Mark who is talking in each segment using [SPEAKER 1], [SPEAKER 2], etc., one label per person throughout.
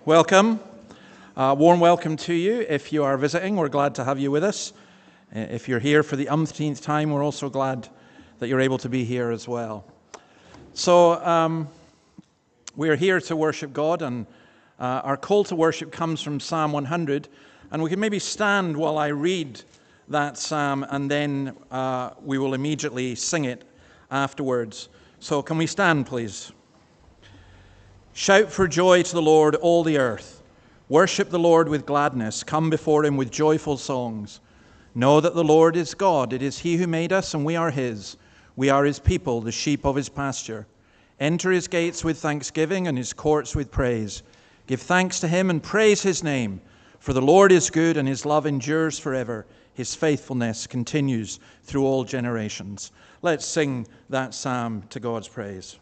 [SPEAKER 1] Welcome. Warm welcome to you. If you are visiting, we're glad to have you with us. If you're here for the umpteenth time, we're also glad that you're able to be here as well. So we're here to worship God, and our call to worship comes from Psalm 100. And we can maybe stand while I read that psalm, and then we will immediately sing it afterwards. So can we stand, please? Shout for joy to the Lord, all the earth. Worship the Lord with gladness. Come before him with joyful songs. Know that the Lord is God. It is he who made us, and we are his. We are his people, the sheep of his pasture. Enter his gates with thanksgiving and his courts with praise. Give thanks to him and praise his name. For the Lord is good, and his love endures forever. His faithfulness continues through all generations. Let's sing that psalm to God's praise.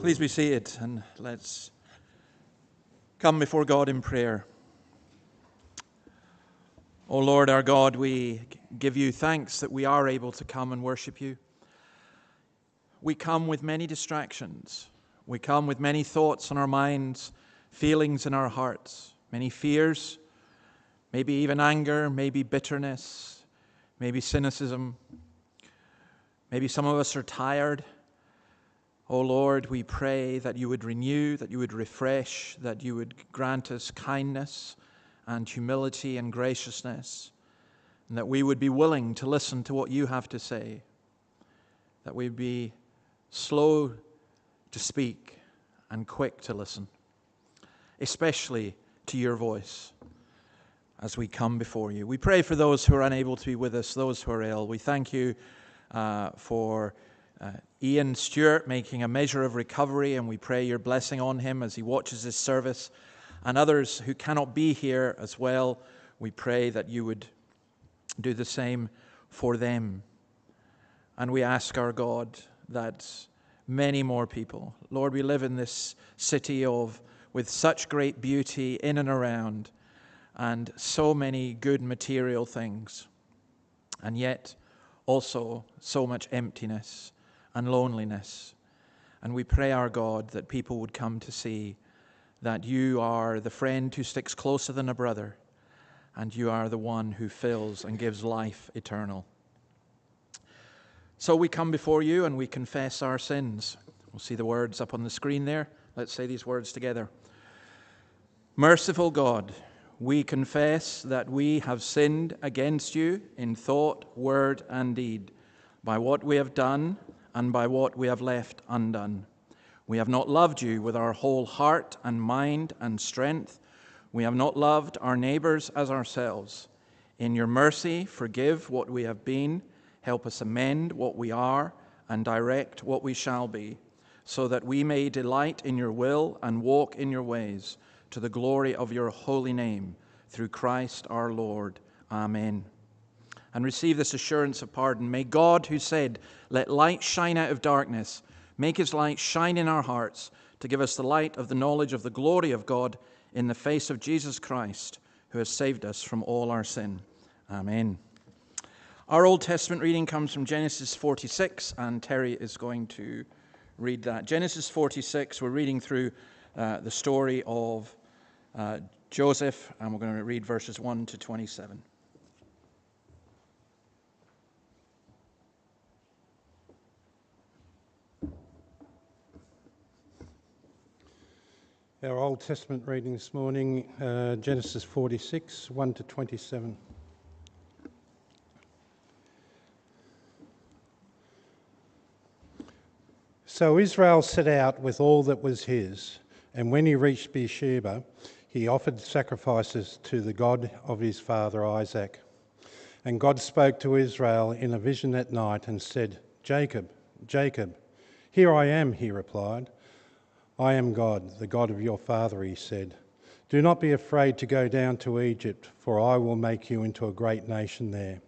[SPEAKER 1] Please be seated, and let's come before God in prayer. O Lord our God, we give you thanks that we are able to come and worship you. We come with many distractions. We come with many thoughts on our minds, feelings in our hearts, many fears, maybe even anger, maybe bitterness, maybe cynicism. Maybe some of us are tired. O Lord, we pray that you would renew, that you would refresh, that you would grant us kindness and humility and graciousness, and that we would be willing to listen to what you have to say, that we'd be slow to speak and quick to listen, especially to your voice as we come before you. We pray for those who are unable to be with us, those who are ill. We thank you for Ian Stewart making a measure of recovery, and we pray your blessing on him as he watches this service, and others who cannot be here as well. We pray that you would do the same for them. And we ask our God that many more people, Lord, we live in this city with such great beauty in and around, and so many good material things, and yet also so much emptiness and loneliness. And we pray, our God, that people would come to see that you are the friend who sticks closer than a brother, and you are the one who fills and gives life eternal. So we come before you and we confess our sins. We'll see the words up on the screen there. Let's say these words together. Merciful God, we confess that we have sinned against you in thought, word, and deed, by what we have done and by what we have left undone. We have not loved you with our whole heart and mind and strength. We have not loved our neighbors as ourselves. In your mercy, forgive what we have been, help us amend what we are, and direct what we shall be, so that we may delight in your will and walk in your ways, to the glory of your holy name, through Christ our Lord. Amen. And receive this assurance of pardon. May God, who said, "Let light shine out of darkness," make his light shine in our hearts to give us the light of the knowledge of the glory of God in the face of Jesus Christ, who has saved us from all our sin. Amen. Our Old Testament reading comes from Genesis 46, and Terry is going to read that. Genesis 46, we're reading through the story of Joseph, and we're going to read verses 1 to 27.
[SPEAKER 2] Our Old Testament reading this morning, Genesis 46, 1 to 27. So Israel set out with all that was his, and when he reached Beersheba, he offered sacrifices to the God of his father Isaac. And God spoke to Israel in a vision at night and said, "Jacob, Jacob." "Here I am," he replied. "I am God, the God of your father," he said. "Do not be afraid to go down to Egypt, for I will make you into a great nation there.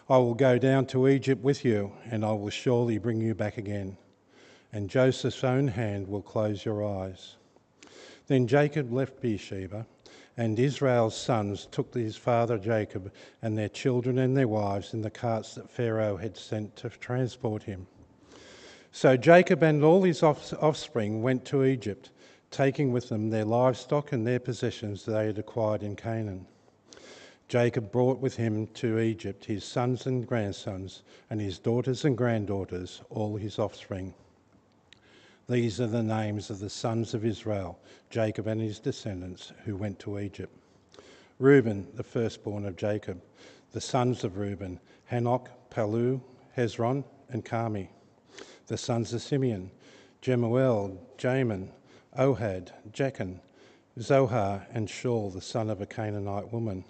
[SPEAKER 2] I will go down to Egypt with you, and I will surely bring you back again. And Joseph's own hand will close your eyes." Then Jacob left Beersheba, and Israel's sons took his father Jacob and their children and their wives in the carts that Pharaoh had sent to transport him. So Jacob and all his offspring went to Egypt, taking with them their livestock and their possessions they had acquired in Canaan. Jacob brought with him to Egypt his sons and grandsons, and his daughters and granddaughters, all his offspring. These are the names of the sons of Israel, Jacob and his descendants, who went to Egypt. Reuben, the firstborn of Jacob. The sons of Reuben, Hanok, Palu, Hezron, and Carmi. The sons of Simeon, Jemuel, Jamin, Ohad, Jachin, Zohar, and Shaul, the son of a Canaanite woman.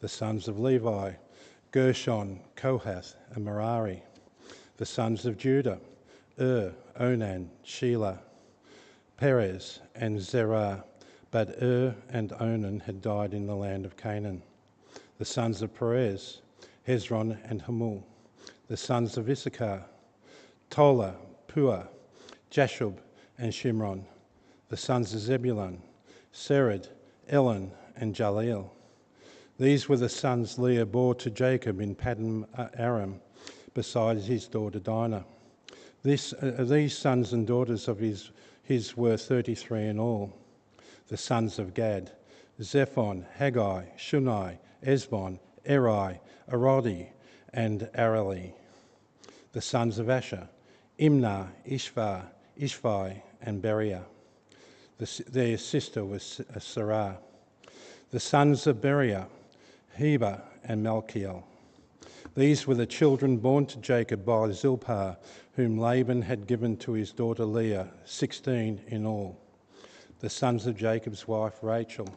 [SPEAKER 2] The sons of Levi, Gershon, Kohath, and Merari. The sons of Judah, Onan, Shelah, Perez, and Zerah. But and Onan had died in the land of Canaan. The sons of Perez, Hezron and Hamul. The sons of Issachar, Tola, Pua, Jashub, and Shimron. The sons of Zebulun, Sered, Elon, and Jaleel. These were the sons Leah bore to Jacob in Paddan Aram, besides his daughter Dinah. These sons and daughters of his were 33 in all. The sons of Gad, Zephon, Haggai, Shunai, Esbon, Eri, Arodi, and Areli. The sons of Asher, Imnah, Ishvi, and Beriah. Their sister was Sarah. The sons of Beriah, Heber, and Malchiel. These were the children born to Jacob by Zilpah, whom Laban had given to his daughter Leah, 16 in all. The sons of Jacob's wife Rachel,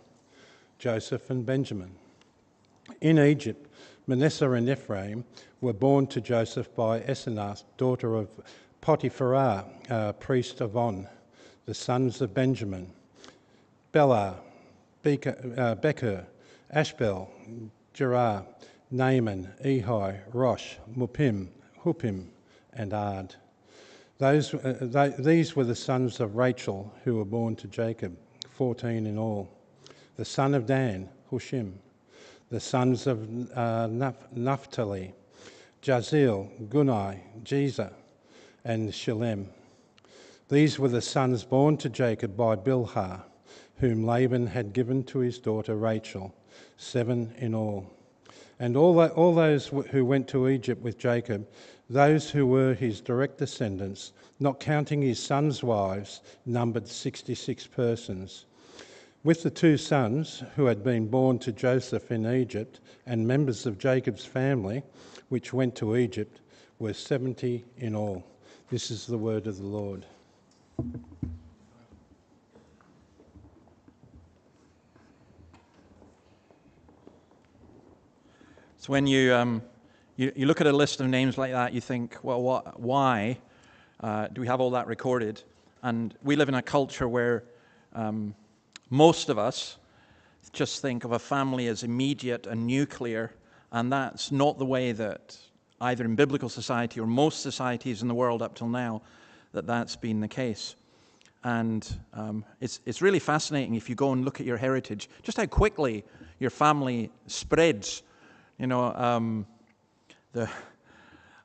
[SPEAKER 2] Joseph and Benjamin. In Egypt, Manasseh and Ephraim were born to Joseph by Asenath, daughter of Potiphar, priest of On. The sons of Benjamin, Bela, Becher, Ashbel, Jerah, Naaman, Ehi, Rosh, Muppim, Huppim, and Ard. These were the sons of Rachel who were born to Jacob, 14 in all. The son of Dan, Hushim. The sons of Naphtali, Jazeel, Gunai, Jezer, and Shillem. These were the sons born to Jacob by Bilhah, whom Laban had given to his daughter Rachel, 7 in all. And all those who went to Egypt with Jacob, those who were his direct descendants, not counting his sons' wives, numbered 66 persons. With the 2 sons who had been born to Joseph in Egypt and members of Jacob's family, which went to Egypt, were 70 in all. This is the word of the Lord.
[SPEAKER 1] So when you look at a list of names like that, you think, well, why do we have all that recorded? And we live in a culture where most of us just think of a family as immediate and nuclear, and that's not the way that either in biblical society or most societies in the world up till now that's been the case. And it's really fascinating if you go and look at your heritage, just how quickly your family spreads. You know,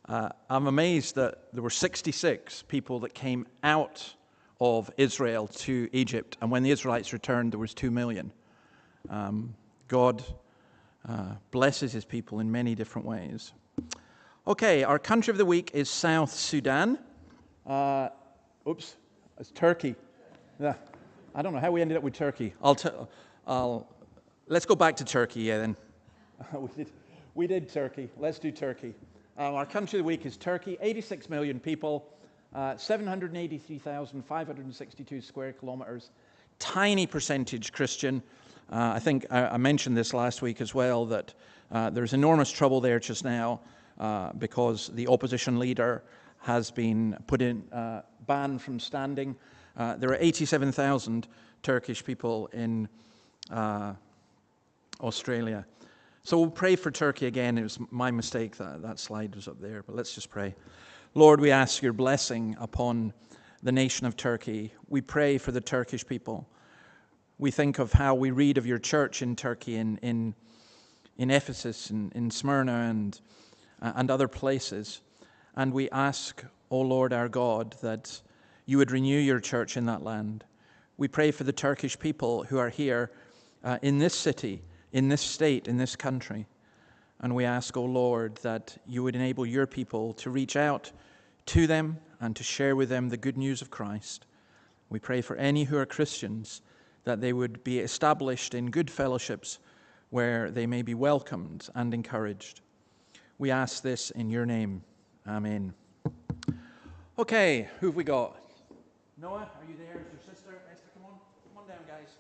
[SPEAKER 1] I'm amazed that there were 66 people that came out of Israel to Egypt, and when the Israelites returned, there was 2 million. God blesses his people in many different ways. Okay, our country of the week is South Sudan. It's Turkey. Yeah, I don't know how we ended up with Turkey. Let's go back to Turkey, yeah, then. We did Turkey. Let's do Turkey. Our country of the week is Turkey. 86 million people, 783,562 square kilometers. Tiny percentage Christian. I think I mentioned this last week as well, that there's enormous trouble there just now because the opposition leader has been put in banned from standing. There are 87,000 Turkish people in Australia. So we'll pray for Turkey again. It was my mistake that slide was up there, but let's just pray. Lord, we ask your blessing upon the nation of Turkey. We pray for the Turkish people. We think of how we read of your church in Turkey, in Ephesus, in Smyrna, and other places. And we ask, O Lord our God, that you would renew your church in that land. We pray for the Turkish people who are here in this city, in this state, in this country. And we ask, O Lord, that you would enable your people to reach out to them and to share with them the good news of Christ. We pray for any who are Christians, that they would be established in good fellowships where they may be welcomed and encouraged. We ask this in your name. Amen. Okay, who have we got? Noah, are you there? Is your sister? Esther, come on. Come on down, guys.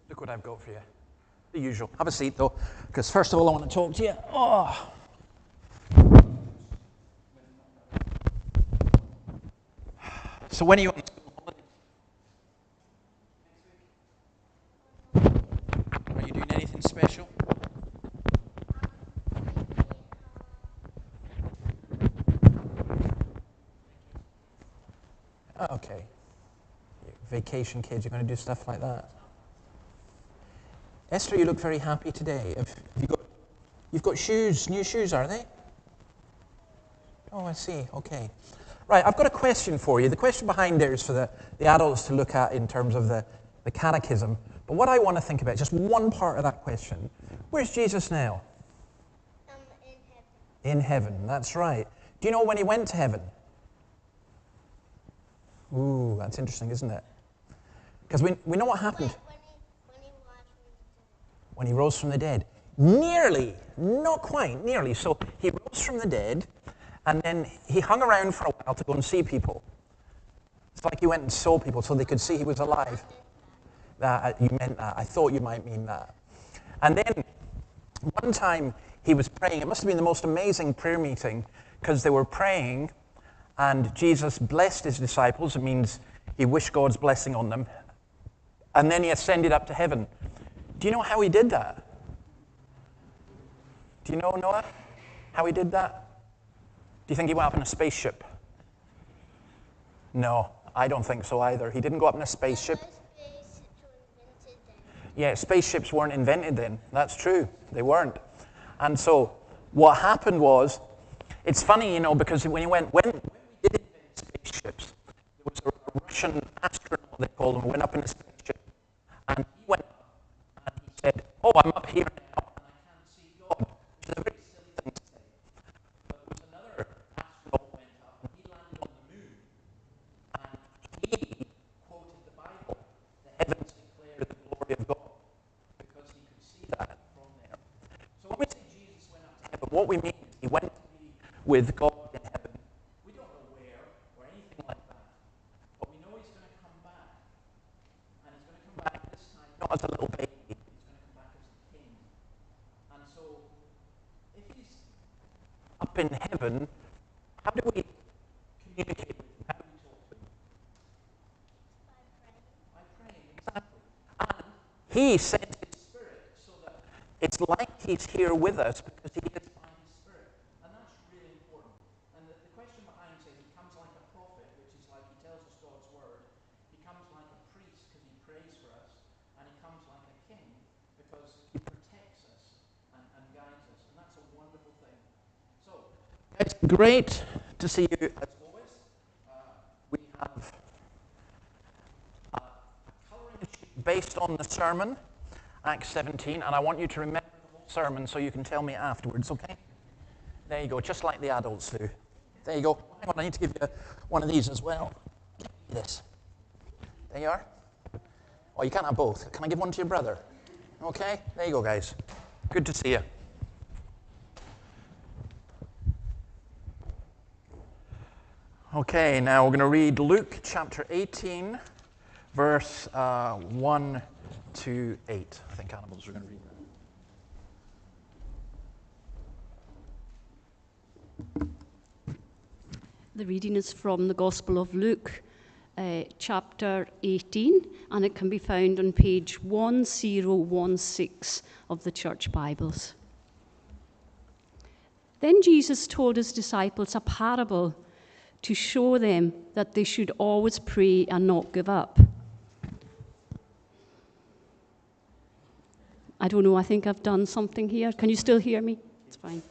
[SPEAKER 1] Look what I've got for you. The usual. Have a seat, though, because first of all, I want to talk to you. Oh. So when are you on school holidays? Are you doing anything special? Okay. Vacation kids, you're going to do stuff like that. Esther, you look very happy today. You've got shoes, new shoes, are they? Oh, I see. Okay. Right, I've got a question for you. The question behind there is for the adults to look at in terms of the catechism. But what I want to think about, just one part of that question. Where's Jesus now?
[SPEAKER 3] In heaven.
[SPEAKER 1] In heaven, that's right. Do you know when he went to heaven? Ooh, that's interesting, isn't it? Because we know what happened. When he rose from the dead. Nearly, not quite, nearly. So he rose from the dead, and then he hung around for a while to go and see people. It's like he went and saw people so they could see he was alive. You meant that. I thought you might mean that. And then one time he was praying. It must have been the most amazing prayer meeting because they were praying and Jesus blessed his disciples. It means he wished God's blessing on them. And then he ascended up to heaven. Do you know how he did that? Do you know, Noah, how he did that? Do you think he went up in a spaceship? No, I don't think so either. He didn't go up in a spaceship. Yeah, spaceships weren't invented then. That's true. They weren't. And so what happened was, it's funny, you know, because when we did invent spaceships, there was a Russian astronaut, they called him, who went up in a spaceship. And he went up and he said, oh, I'm up here now and I can't see God. Which is a very silly thing to say. But there was another astronaut who went up and he landed on the moon. And he quoted the Bible. The heavens declare the glory of God. Because he could see what we mean is he went to be with God in heaven. We don't know where or anything like that. But we know he's going to come back. And he's going to come back this time not as a little baby. He's going to come back as a king. And so, if he's up in heaven, how do we communicate with him? How do we talk to him? By praying, exactly. And he sent his Spirit so that it's like he's here with us because he is by his Spirit. And that's really important. And the question behind saying he comes like a prophet, which is like he tells us God's word. He comes like a priest because he prays for us. And he comes like a king because he protects us and guides us. And that's a wonderful thing. So, it's great to see you as always. We have a colouring sheet based on the sermon, Acts 17, and I want you to remember the whole sermon so you can tell me afterwards, okay? There you go, just like the adults do. There you go. Hang on, I need to give you one of these as well. This. There you are. Oh, you can't have both. Can I give one to your brother? Okay, there you go, guys. Good to see you. Okay, now we're going to read Luke chapter 18, verse 1 to 8. I think Annabelle's going to read that.
[SPEAKER 4] The reading is from the Gospel of Luke, chapter 18, and it can be found on page 1016 of the Church Bibles. Then Jesus told his disciples a parable to show them that they should always pray and not give up. I don't know, I think I've done something here. Can you still hear me? It's fine.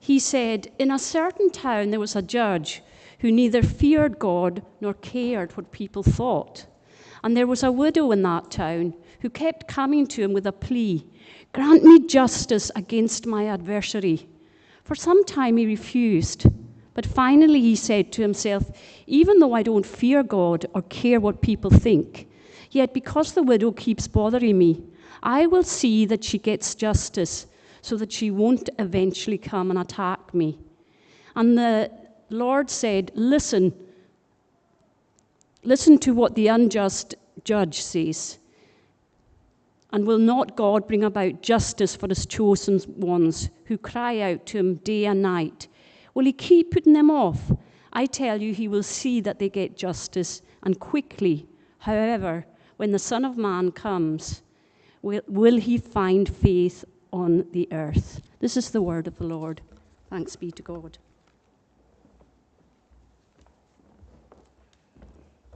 [SPEAKER 4] He said, in a certain town there was a judge who neither feared God nor cared what people thought. And there was a widow in that town who kept coming to him with a plea, grant me justice against my adversary. For some time he refused. But finally he said to himself, even though I don't fear God or care what people think, yet because the widow keeps bothering me, I will see that she gets justice so that she won't eventually come and attack me. And the Lord said, listen to what the unjust judge says. And will not God bring about justice for his chosen ones who cry out to him day and night? Will he keep putting them off? I tell you, he will see that they get justice, and quickly. However, when the Son of Man comes, will he find faith on the earth? This is the word of the Lord. Thanks be to God.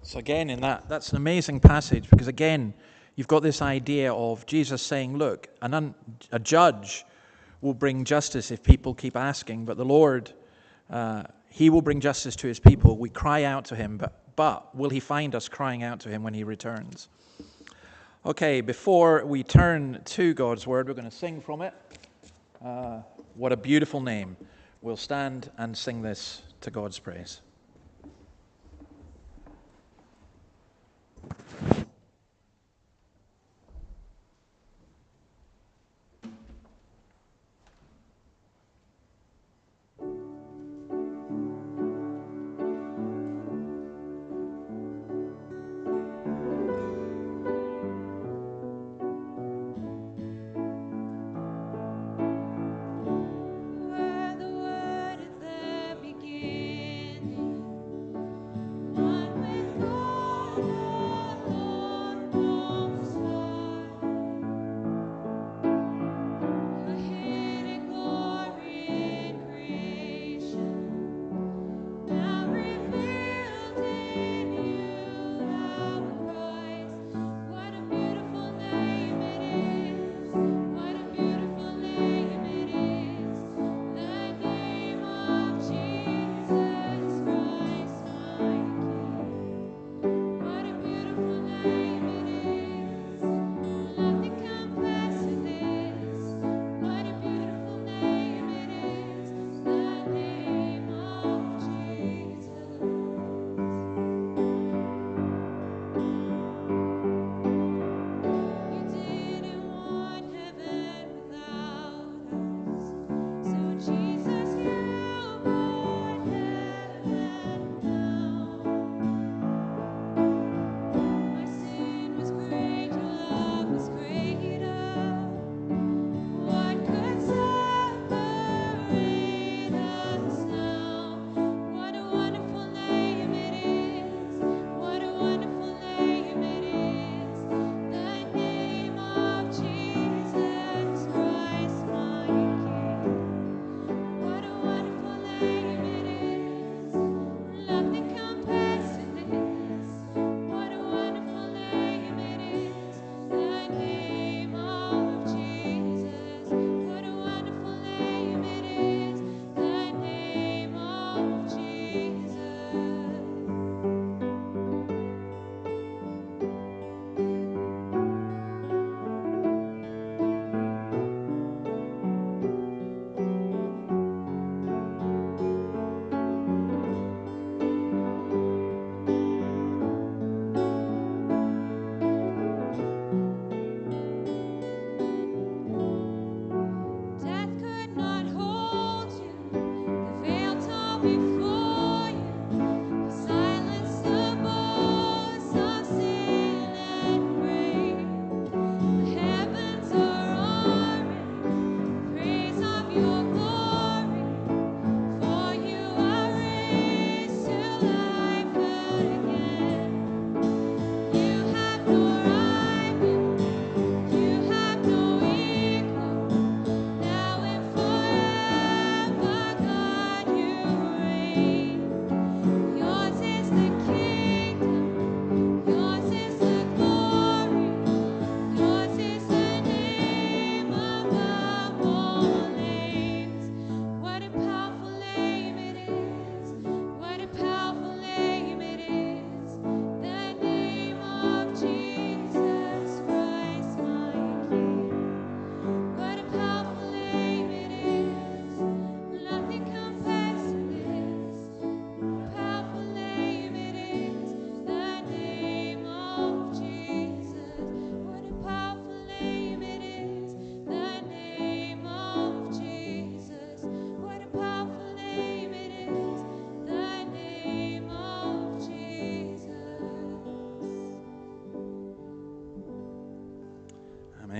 [SPEAKER 1] So again, in that's an amazing passage because again, you've got this idea of Jesus saying, look, a judge will bring justice if people keep asking, but the Lord, he will bring justice to his people. We cry out to him, but will he find us crying out to him when he returns? Okay, before we turn to God's word, we're going to sing from it. What a beautiful name. We'll stand and sing this to God's praise.
[SPEAKER 5] Where the word at the beginning.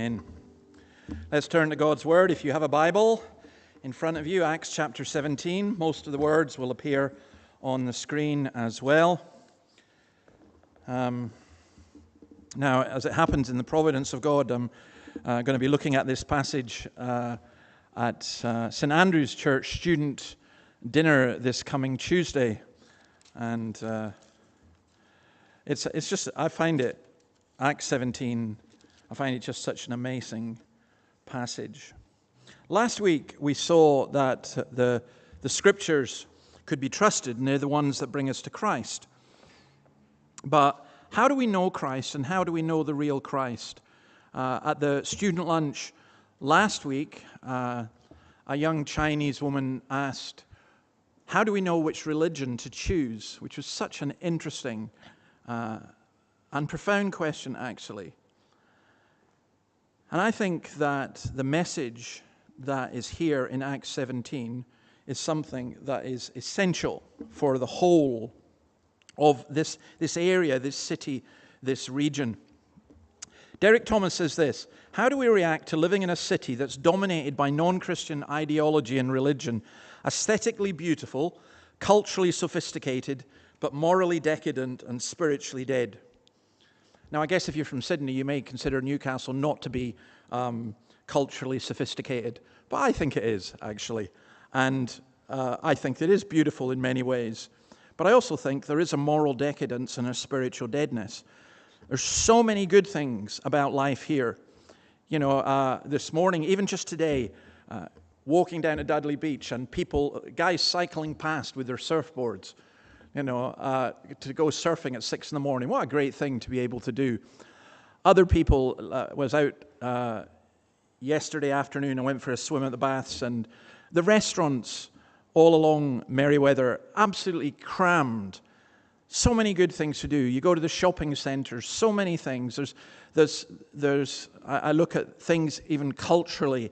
[SPEAKER 1] Amen. Let's turn to God's Word. If you have a Bible in front of you, Acts chapter 17. Most of the words will appear on the screen as well. Now, as it happens in the providence of God, I'm going to be looking at this passage at St. Andrew's Church student dinner this coming Tuesday. And it's just, I find it, Acts 17, I find it just such an amazing passage. Last week we saw that the Scriptures could be trusted, and they're the ones that bring us to Christ. But how do we know Christ, and how do we know the real Christ? At the student lunch last week, a young Chinese woman asked, how do we know which religion to choose? Which was such an interesting and profound question, actually. And I think that the message that is here in Acts 17 is something that is essential for the whole of this area, this city, this region. Derek Thomas says this: how do we react to living in a city that's dominated by non-Christian ideology and religion, aesthetically beautiful, culturally sophisticated, but morally decadent and spiritually dead? Now, I guess if you're from Sydney, you may consider Newcastle not to be culturally sophisticated, but I think it is, actually. And I think it is beautiful in many ways. But I also think there is a moral decadence and a spiritual deadness. There's so many good things about life here. You know, this morning, even just today, walking down to Dudley Beach and guys cycling past with their surfboards, you know, to go surfing at 6 a.m. What a great thing to be able to do. Other people was out yesterday afternoon and went for a swim at the baths, and the restaurants all along Merriweather absolutely crammed. So many good things to do. You go to the shopping centres, so many things. I look at things even culturally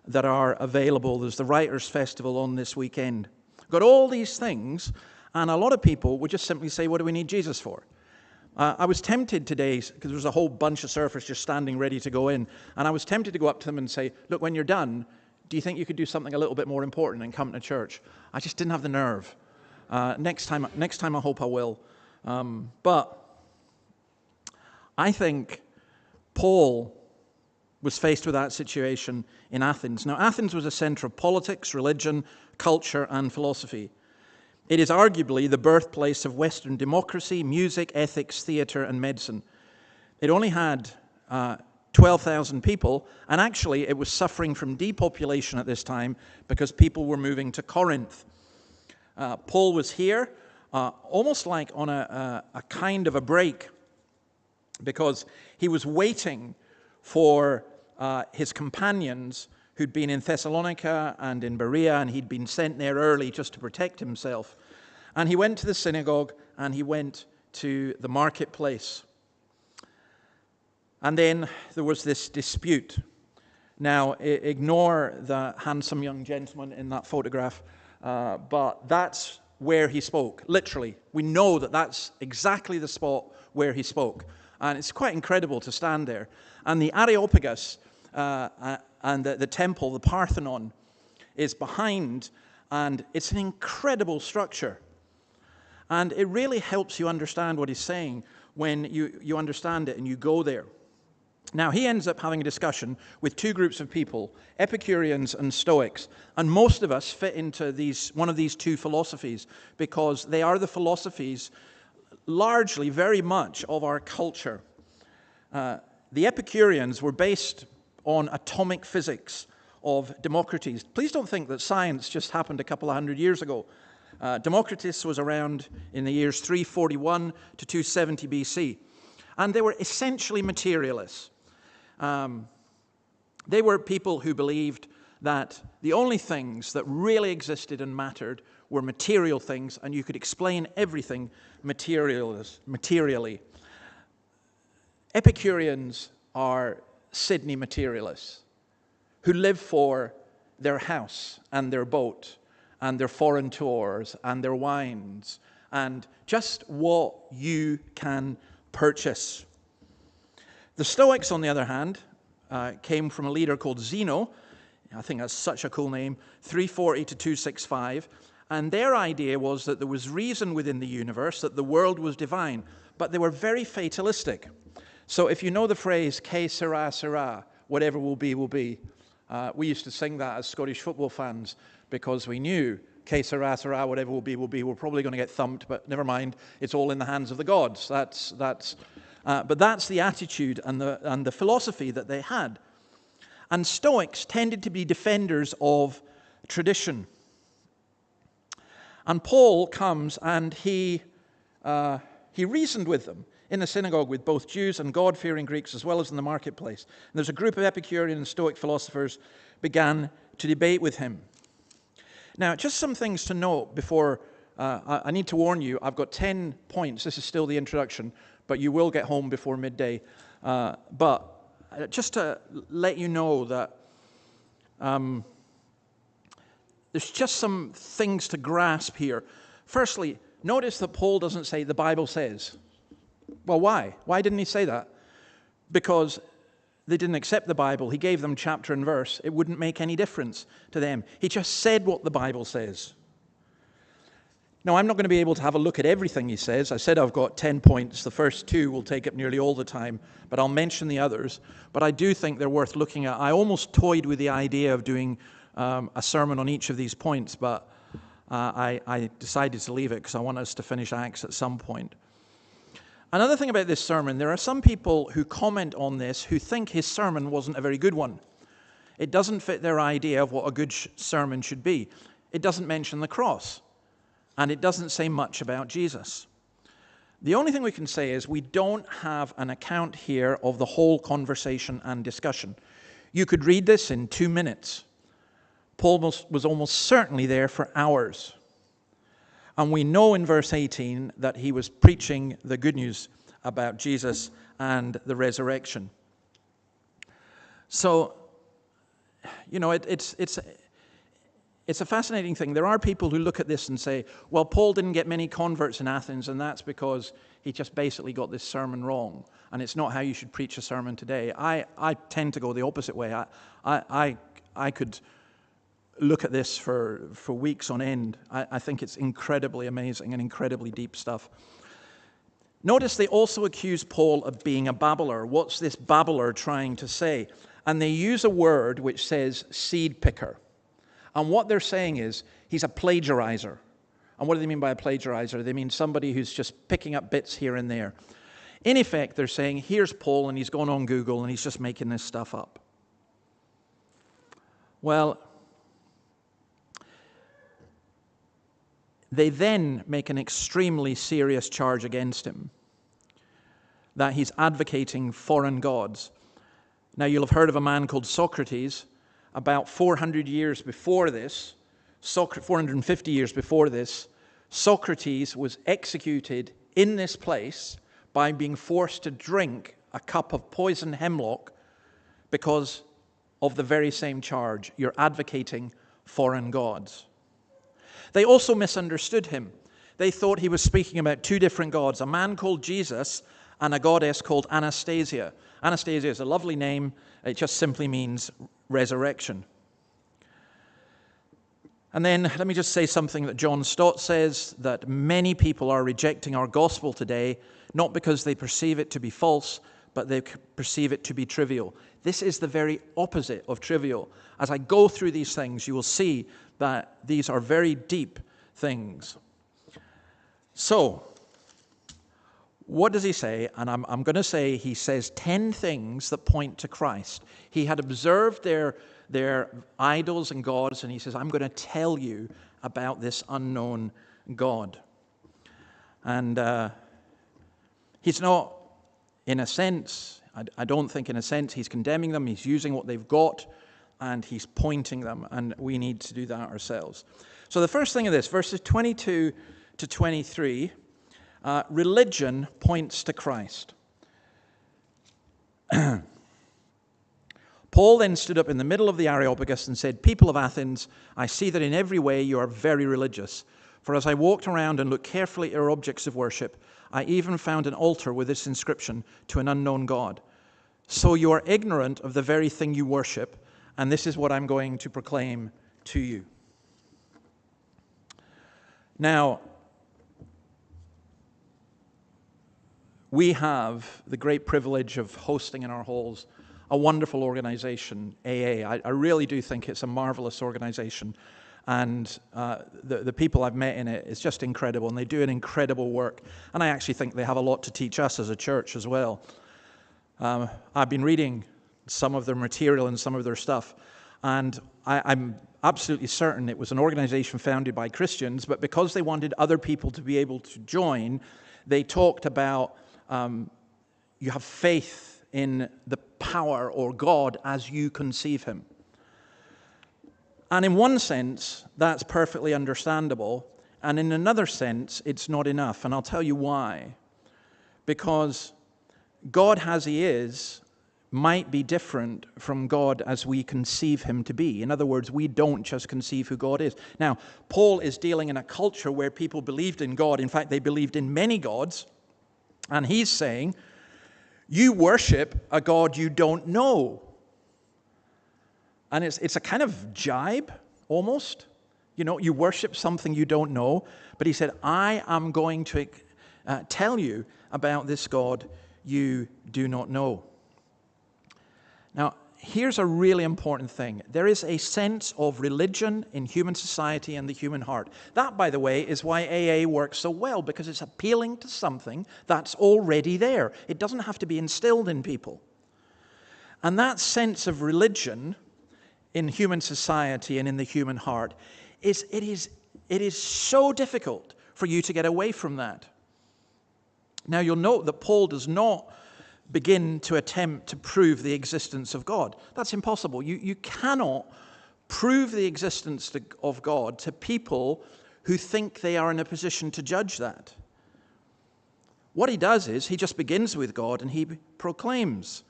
[SPEAKER 1] that are available. There's the Writers' Festival on this weekend. Got all these things, and a lot of people would just simply say, what do we need Jesus for? I was tempted today, because there was a whole bunch of surfers just standing ready to go in, and I was tempted to go up to them and say, look, when you're done, do you think you could do something a little bit more important and come to church? I just didn't have the nerve. Next time I hope I will. But I think Paul was faced with that situation in Athens. Now, Athens was a center of politics, religion, culture, and philosophy. It is arguably the birthplace of Western democracy, music, ethics, theater, and medicine. It only had 12,000 people, and actually it was suffering from depopulation at this time because people were moving to Corinth. Paul was here almost like on a kind of a break, because he was waiting for his companions who'd been in Thessalonica and in Berea, and he'd been sent there early just to protect himself. And he went to the synagogue, and he went to the marketplace. And then there was this dispute. Now, ignore the handsome young gentleman in that photograph, but that's where he spoke, literally. We know that that's exactly the spot where he spoke. And it's quite incredible to stand there. And the Areopagus and the temple, the Parthenon, is behind, and it's an incredible structure. And it really helps you understand what he's saying when you understand it and you go there. Now, he ends up having a discussion with two groups of people, Epicureans and Stoics. And most of us fit into one of these two philosophies because they are the philosophies largely very much of our culture. The Epicureans were based on atomic physics of Democritus. Please don't think that science just happened a couple of hundred years ago. Democritus was around in the years 341 to 270 BC. And they were essentially materialists. They were people who believed that the only things that really existed and mattered were material things, and you could explain everything materially. Epicureans are Sydney materialists who live for their house and their boat and their foreign tours and their wines and just what you can purchase. The Stoics, on the other hand, came from a leader called Zeno. I think that's such a cool name, 340 to 265. And their idea was that there was reason within the universe, that the world was divine, but they were very fatalistic. So if you know the phrase, que sera, sera, whatever will be, will be. We used to sing that as Scottish football fans because we knew, que sera, sera, whatever will be, we're probably going to get thumped, but never mind, it's all in the hands of the gods. But that's the attitude and the philosophy that they had. And Stoics tended to be defenders of tradition. And Paul comes and he reasoned with them in the synagogue with both Jews and God-fearing Greeks as well as in the marketplace. And there's a group of Epicurean and Stoic philosophers began to debate with him. Now, just some things to note before I need to warn you, I've got 10 points. This is still the introduction, but you will get home before midday. But just to let you know that there's just some things to grasp here. Firstly, notice that Paul doesn't say the Bible says. Well, why? Why didn't he say that? Because they didn't accept the Bible. He gave them chapter and verse. It wouldn't make any difference to them. He just said what the Bible says. Now, I'm not going to be able to have a look at everything he says. I said I've got 10 points. The first 2 will take up nearly all the time, but I'll mention the others. But I do think they're worth looking at. I almost toyed with the idea of doing a sermon on each of these points, but I decided to leave it because I want us to finish Acts at some point. Another thing about this sermon, there are some people who comment on this who think his sermon wasn't a very good one. It doesn't fit their idea of what a good sermon should be. It doesn't mention the cross, and it doesn't say much about Jesus. The only thing we can say is we don't have an account here of the whole conversation and discussion. You could read this in 2 minutes. Paul was almost certainly there for hours. And we know in verse 18 that he was preaching the good news about Jesus and the resurrection. So, you know, it's a fascinating thing. There are people who look at this and say, well, Paul didn't get many converts in Athens, and that's because he just basically got this sermon wrong, and it's not how you should preach a sermon today. I tend to go the opposite way. I could look at this for weeks on end. I think it's incredibly amazing and incredibly deep stuff. Notice they also accuse Paul of being a babbler. What's this babbler trying to say? And they use a word which says seed picker. And what they're saying is he's a plagiarizer. And what do they mean by a plagiarizer? They mean somebody who's just picking up bits here and there. In effect, they're saying, here's Paul, and he's gone on Google, and he's just making this stuff up. Well, they then make an extremely serious charge against him, that he's advocating foreign gods. Now, you'll have heard of a man called Socrates. About 400 years before this, 450 years before this, Socrates was executed in this place by being forced to drink a cup of poisoned hemlock because of the very same charge. You're advocating foreign gods. They also misunderstood him. They thought he was speaking about 2 different gods, a man called Jesus and a goddess called Anastasia. Anastasia is a lovely name. It just simply means resurrection. And then let me just say something that John Stott says, that many people are rejecting our gospel today, not because they perceive it to be false, but they perceive it to be trivial. This is the very opposite of trivial. As I go through these things, you will see that these are very deep things. So, what does he say? And I'm going to say he says 10 things that point to Christ. He had observed their idols and gods, and he says, I'm going to tell you about this unknown God. And he's not, in a sense, I don't think in a sense he's condemning them. He's using what they've got, and he's pointing them, and we need to do that ourselves. So the first thing of this, verses 22 to 23, religion points to Christ. Paul then stood up in the middle of the Areopagus and said, people of Athens, I see that in every way you are very religious. For as I walked around and looked carefully at your objects of worship, I even found an altar with this inscription, to an unknown God. so you are ignorant of the very thing you worship, and this is what I'm going to proclaim to you. Now, we have the great privilege of hosting in our halls a wonderful organization, AA. I really do think it's a marvelous organization. And the people I've met in it is just incredible, and they do an incredible work. And I actually think they have a lot to teach us as a church as well. I've been reading some of their material and some of their stuff, and I'm absolutely certain it was an organization founded by Christians, but because they wanted other people to be able to join, they talked about you have faith in the power or God as you conceive him. And in one sense, that's perfectly understandable, and in another sense, it's not enough, and I'll tell you why. Because God as he is might be different from God as we conceive him to be. In other words, we don't just conceive who God is. Now, Paul is dealing in a culture where people believed in God. In fact, they believed in many gods, and he's saying, you worship a God you don't know. And it's a kind of jibe, almost. You know, you worship something you don't know. But he said, I am going to tell you about this God you do not know. Now, here's a really important thing. There is a sense of religion in human society and the human heart. That, by the way, is why AA works so well, because it's appealing to something that's already there. It doesn't have to be instilled in people. And that sense of religion in human society and in the human heart it is so difficult for you to get away from that. Now, you'll note that Paul does not begin to attempt to prove the existence of God. That's impossible. You cannot prove the existence of God to people who think they are in a position to judge that. What he does is he just begins with God and he proclaims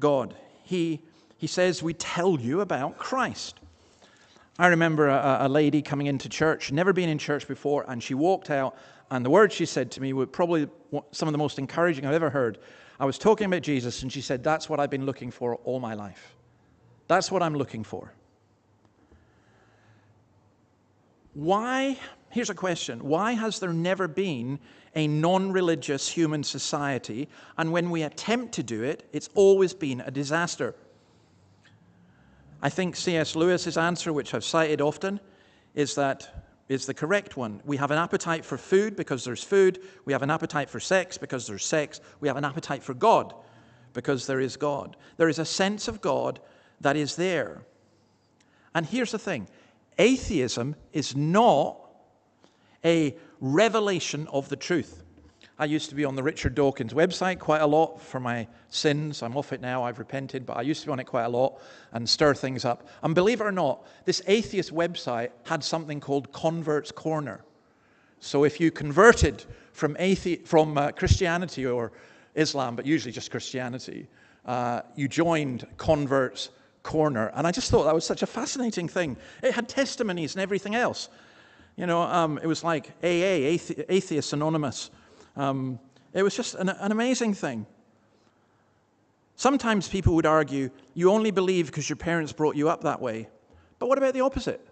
[SPEAKER 1] God. He says, we tell you about Christ. I remember a lady coming into church, never been in church before, and she walked out, and the words she said to me were probably some of the most encouraging I've ever heard. I was talking about Jesus, and she said, that's what I've been looking for all my life. That's what I'm looking for. Why? Here's a question. Why has there never been a non-religious human society, and when we attempt to do it, it's always been a disaster? I think C.S. Lewis's answer, which I've cited often, is the correct one. We have an appetite for food because there's food. We have an appetite for sex because there's sex. We have an appetite for God because there is God. There is a sense of God that is there. And here's the thing. Atheism is not a revelation of the truth. I used to be on the Richard Dawkins website quite a lot for my sins. I'm off it now, I've repented, but I used to be on it quite a lot and stir things up. And believe it or not, this atheist website had something called Convert's Corner. So if you converted from Christianity or Islam, but usually just Christianity, you joined Convert's Corner. And I just thought that was such a fascinating thing. It had testimonies and everything else. You know, it was like AA, Atheists Anonymous. It was just an amazing thing. Sometimes people would argue, you only believe because your parents brought you up that way. But what about the opposite?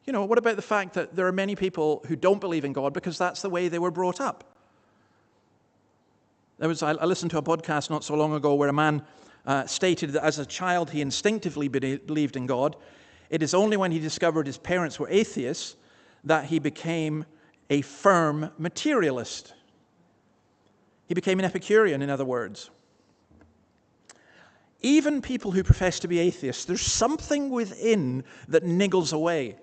[SPEAKER 1] You know, what about the fact that there are many people who don't believe in God because that's the way they were brought up? I listened to a podcast not so long ago where a man stated that as a child he instinctively believed in God. It is only when he discovered his parents were atheists that he became a firm materialist. He became an Epicurean, in other words. Even people who profess to be atheists, there's something within that niggles away.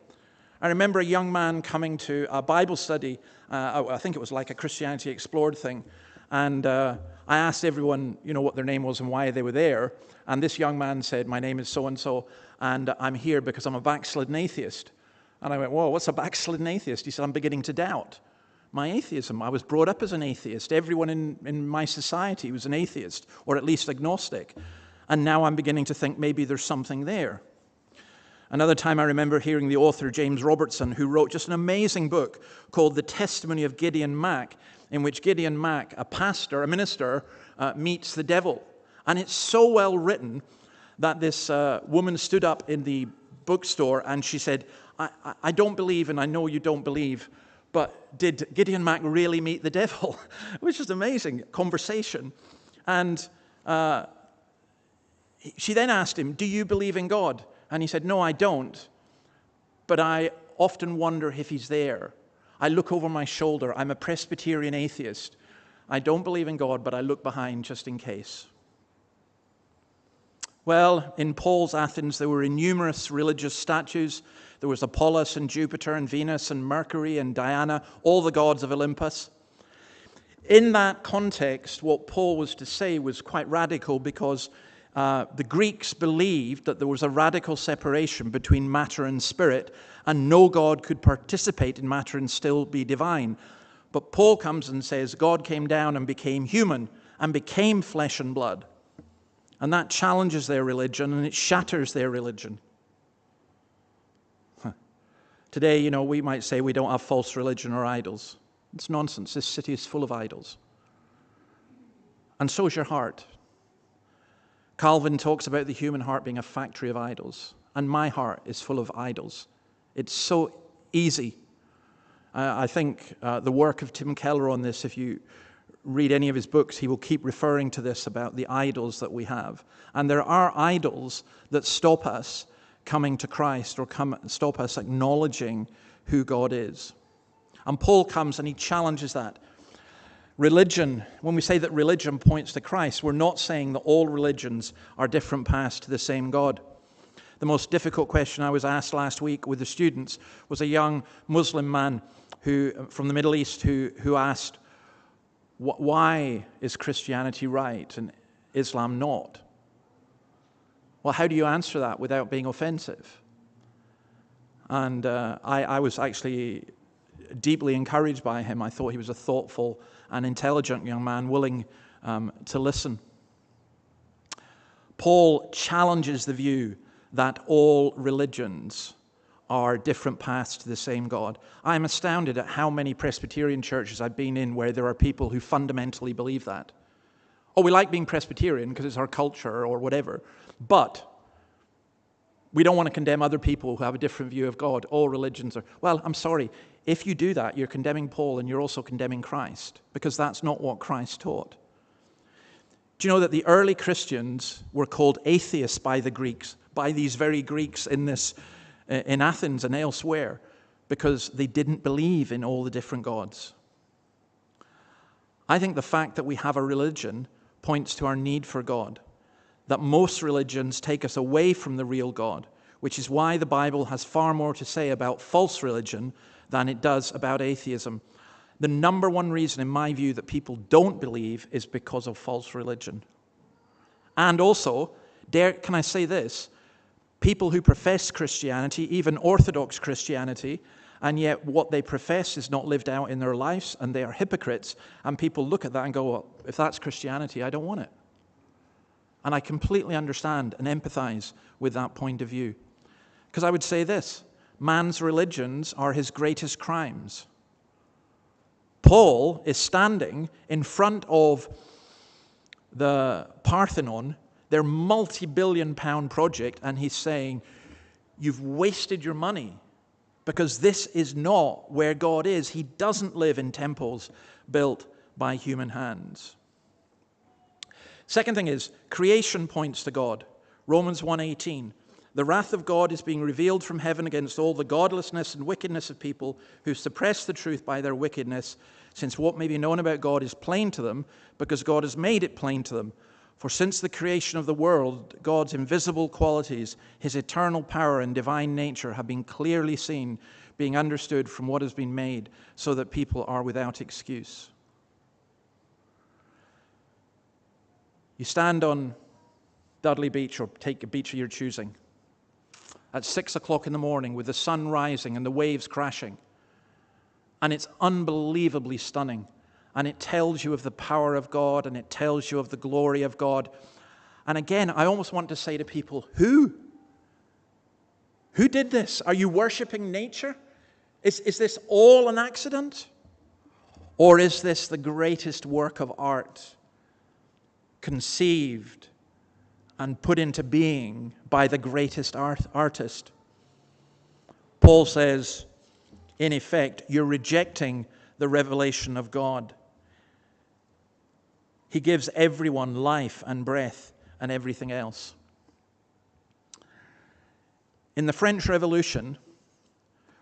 [SPEAKER 1] I remember a young man coming to a Bible study. I think it was like a Christianity Explored thing. And I asked everyone, you know, what their name was and why they were there. And this young man said, my name is so-and-so, and I'm here because I'm a backslidden atheist. And I went, whoa, what's a backslidden atheist? He said, I'm beginning to doubt my atheism. I was brought up as an atheist. Everyone in my society was an atheist, or at least agnostic. And now I'm beginning to think maybe there's something there. Another time I remember hearing the author James Robertson, who wrote just an amazing book called The Testimony of Gideon Mack. in which Gideon Mack, a pastor, a minister, meets the devil. And it's so well written that this woman stood up in the bookstore and she said, I don't believe, and I know you don't believe, but did Gideon Mack really meet the devil? Which is amazing conversation. And she then asked him, do you believe in God? And he said, no, I don't, but I often wonder if he's there. I look over my shoulder. I'm a Presbyterian atheist. I don't believe in God, but I look behind just in case. Well, in Paul's Athens, there were numerous religious statues. There was Apollos and Jupiter and Venus and Mercury and Diana, all the gods of Olympus. In that context, what Paul was to say was quite radical because the Greeks believed that there was a radical separation between matter and spirit, and no God could participate in matter and still be divine. But Paul comes and says God came down and became human and became flesh and blood. And that challenges their religion and it shatters their religion. Today, we might say we don't have false religion or idols. It's nonsense. This city is full of idols. And so is your heart. Calvin talks about the human heart being a factory of idols. And my heart is full of idols. It's so easy. I think the work of Tim Keller on this, if you read any of his books, he will keep referring to this about the idols that we have. And there are idols that stop us coming to Christ or stop us acknowledging who God is. And Paul comes and he challenges that. Religion, when we say that religion points to Christ, we're not saying that all religions are different paths to the same God. The most difficult question I was asked last week with the students was a young Muslim man from the Middle East who asked, why is Christianity right and Islam not? Well, how do you answer that without being offensive? And I was actually deeply encouraged by him. I thought he was a thoughtful and intelligent young man willing to listen. Paul challenges the view that all religions are different paths to the same God. I'm astounded at how many Presbyterian churches I've been in where there are people who fundamentally believe that. Oh, we like being Presbyterian because it's our culture or whatever, but we don't want to condemn other people who have a different view of God. All religions are... Well, I'm sorry. If you do that, you're condemning Paul and you're also condemning Christ, because that's not what Christ taught. Do you know that the early Christians were called atheists by the Greeks, by these very Greeks in Athens and elsewhere, because they didn't believe in all the different gods? I think the fact that we have a religion points to our need for God, that most religions take us away from the real God, which is why the Bible has far more to say about false religion than it does about atheism. The number one reason, in my view, that people don't believe is because of false religion. And also, can I say this? People who profess Christianity, even Orthodox Christianity, and yet what they profess is not lived out in their lives, and they are hypocrites, and people look at that and go, well, if that's Christianity, I don't want it. And I completely understand and empathize with that point of view. Because I would say this, man's religions are his greatest crimes. Paul is standing in front of the Parthenon, their multi-billion-pound project, and he's saying, you've wasted your money because this is not where God is. He doesn't live in temples built by human hands. Second thing is, creation points to God. Romans 1:18. The wrath of God is being revealed from heaven against all the godlessness and wickedness of people who suppress the truth by their wickedness, since what may be known about God is plain to them, because God has made it plain to them. For since the creation of the world, God's invisible qualities, his eternal power and divine nature have been clearly seen, being understood from what has been made, so that people are without excuse. You stand on Dudley Beach, or take a beach of your choosing, at 6 o'clock in the morning with the sun rising and the waves crashing. And it's unbelievably stunning. And it tells you of the power of God, and it tells you of the glory of God. And again, I almost want to say to people, who? Who did this? Are you worshiping nature? Is this all an accident? Or is this the greatest work of art conceived and put into being by the greatest artist? Paul says, in effect, you're rejecting the revelation of God. He gives everyone life and breath and everything else. In the French Revolution,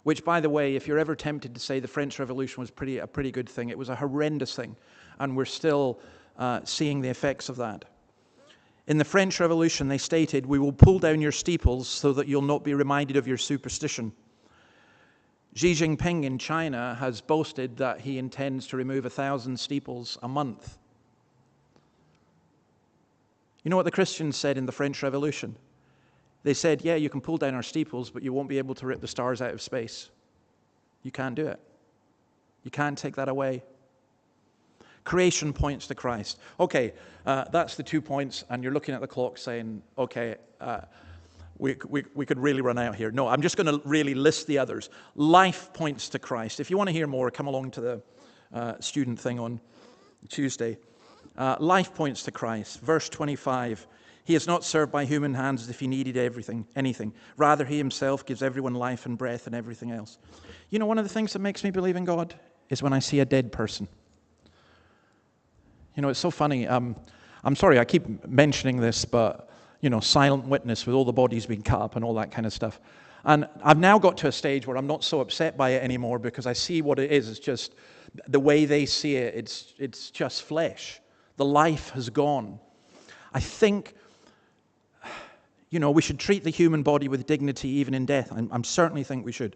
[SPEAKER 1] which, by the way, if you're ever tempted to say the French Revolution was a pretty good thing, it was a horrendous thing, and we're still seeing the effects of that. In the French Revolution, they stated, "We will pull down your steeples so that you'll not be reminded of your superstition." Xi Jinping in China has boasted that he intends to remove 1,000 steeples a month. You know what the Christians said in the French Revolution? They said, yeah, you can pull down our steeples, but you won't be able to rip the stars out of space. You can't do it. You can't take that away. Creation points to Christ. Okay, that's the 2 points, and you're looking at the clock saying, okay, we could really run out here. No, I'm just going to really list the others. Life points to Christ. If you want to hear more, come along to the student thing on Tuesday. Life points to Christ. Verse 25, he is not served by human hands as if he needed anything. Rather, he himself gives everyone life and breath and everything else. You know, one of the things that makes me believe in God is when I see a dead person. You know, it's so funny. I'm sorry, I keep mentioning this, but, you know, silent witness with all the bodies being cut up and all that kind of stuff. And I've now got to a stage where I'm not so upset by it anymore because I see what it is. It's just the way they see it. It's just flesh. The life has gone. I think, you know, we should treat the human body with dignity even in death. I certainly think we should.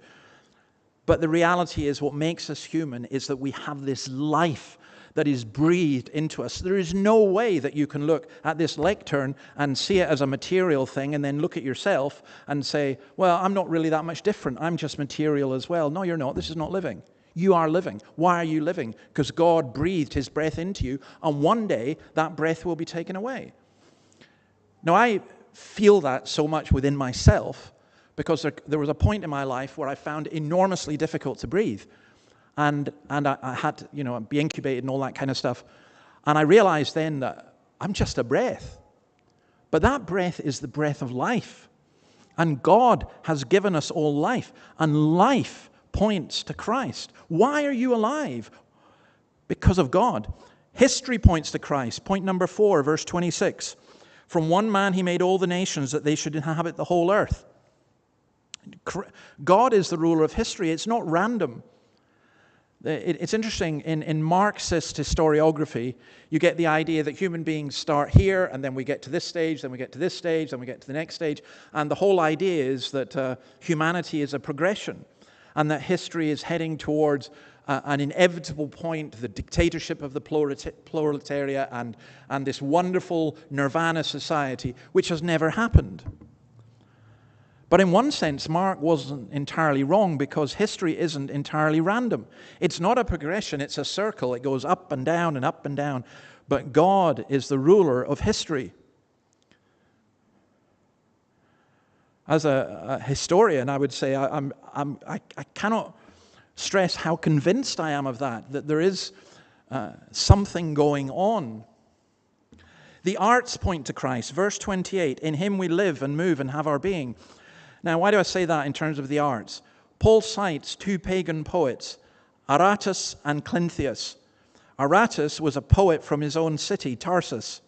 [SPEAKER 1] But the reality is what makes us human is that we have this life that is breathed into us. There is no way that you can look at this lectern and see it as a material thing and then look at yourself and say, well, I'm not really that much different. I'm just material as well. No, you're not. This is not living. You are living. Why are you living? Because God breathed his breath into you, and one day that breath will be taken away. Now, I feel that so much within myself because there was a point in my life where I found it enormously difficult to breathe. And I had to, you know, be incubated and all that kind of stuff. And I realized then that I'm just a breath. But that breath is the breath of life. And God has given us all life. And life points to Christ. Why are you alive? Because of God. History points to Christ. Point number 4, verse 26. From one man he made all the nations that they should inhabit the whole earth. God is the ruler of history. It's not random. It's interesting, in Marxist historiography, you get the idea that human beings start here, and then we get to this stage, then we get to this stage, then we get to the next stage. And the whole idea is that humanity is a progression, and that history is heading towards an inevitable point, the dictatorship of the proletariat, and this wonderful nirvana society, which has never happened. But in one sense, Mark wasn't entirely wrong because history isn't entirely random. It's not a progression, it's a circle. It goes up and down and up and down. But God is the ruler of history. As a historian, I would say I cannot stress how convinced I am of that there is something going on. The arts point to Christ. Verse 28, in him we live and move and have our being. Now, why do I say that in terms of the arts? Paul cites 2 pagan poets, Aratus and Clynthius. Aratus was a poet from his own city, Tarsus.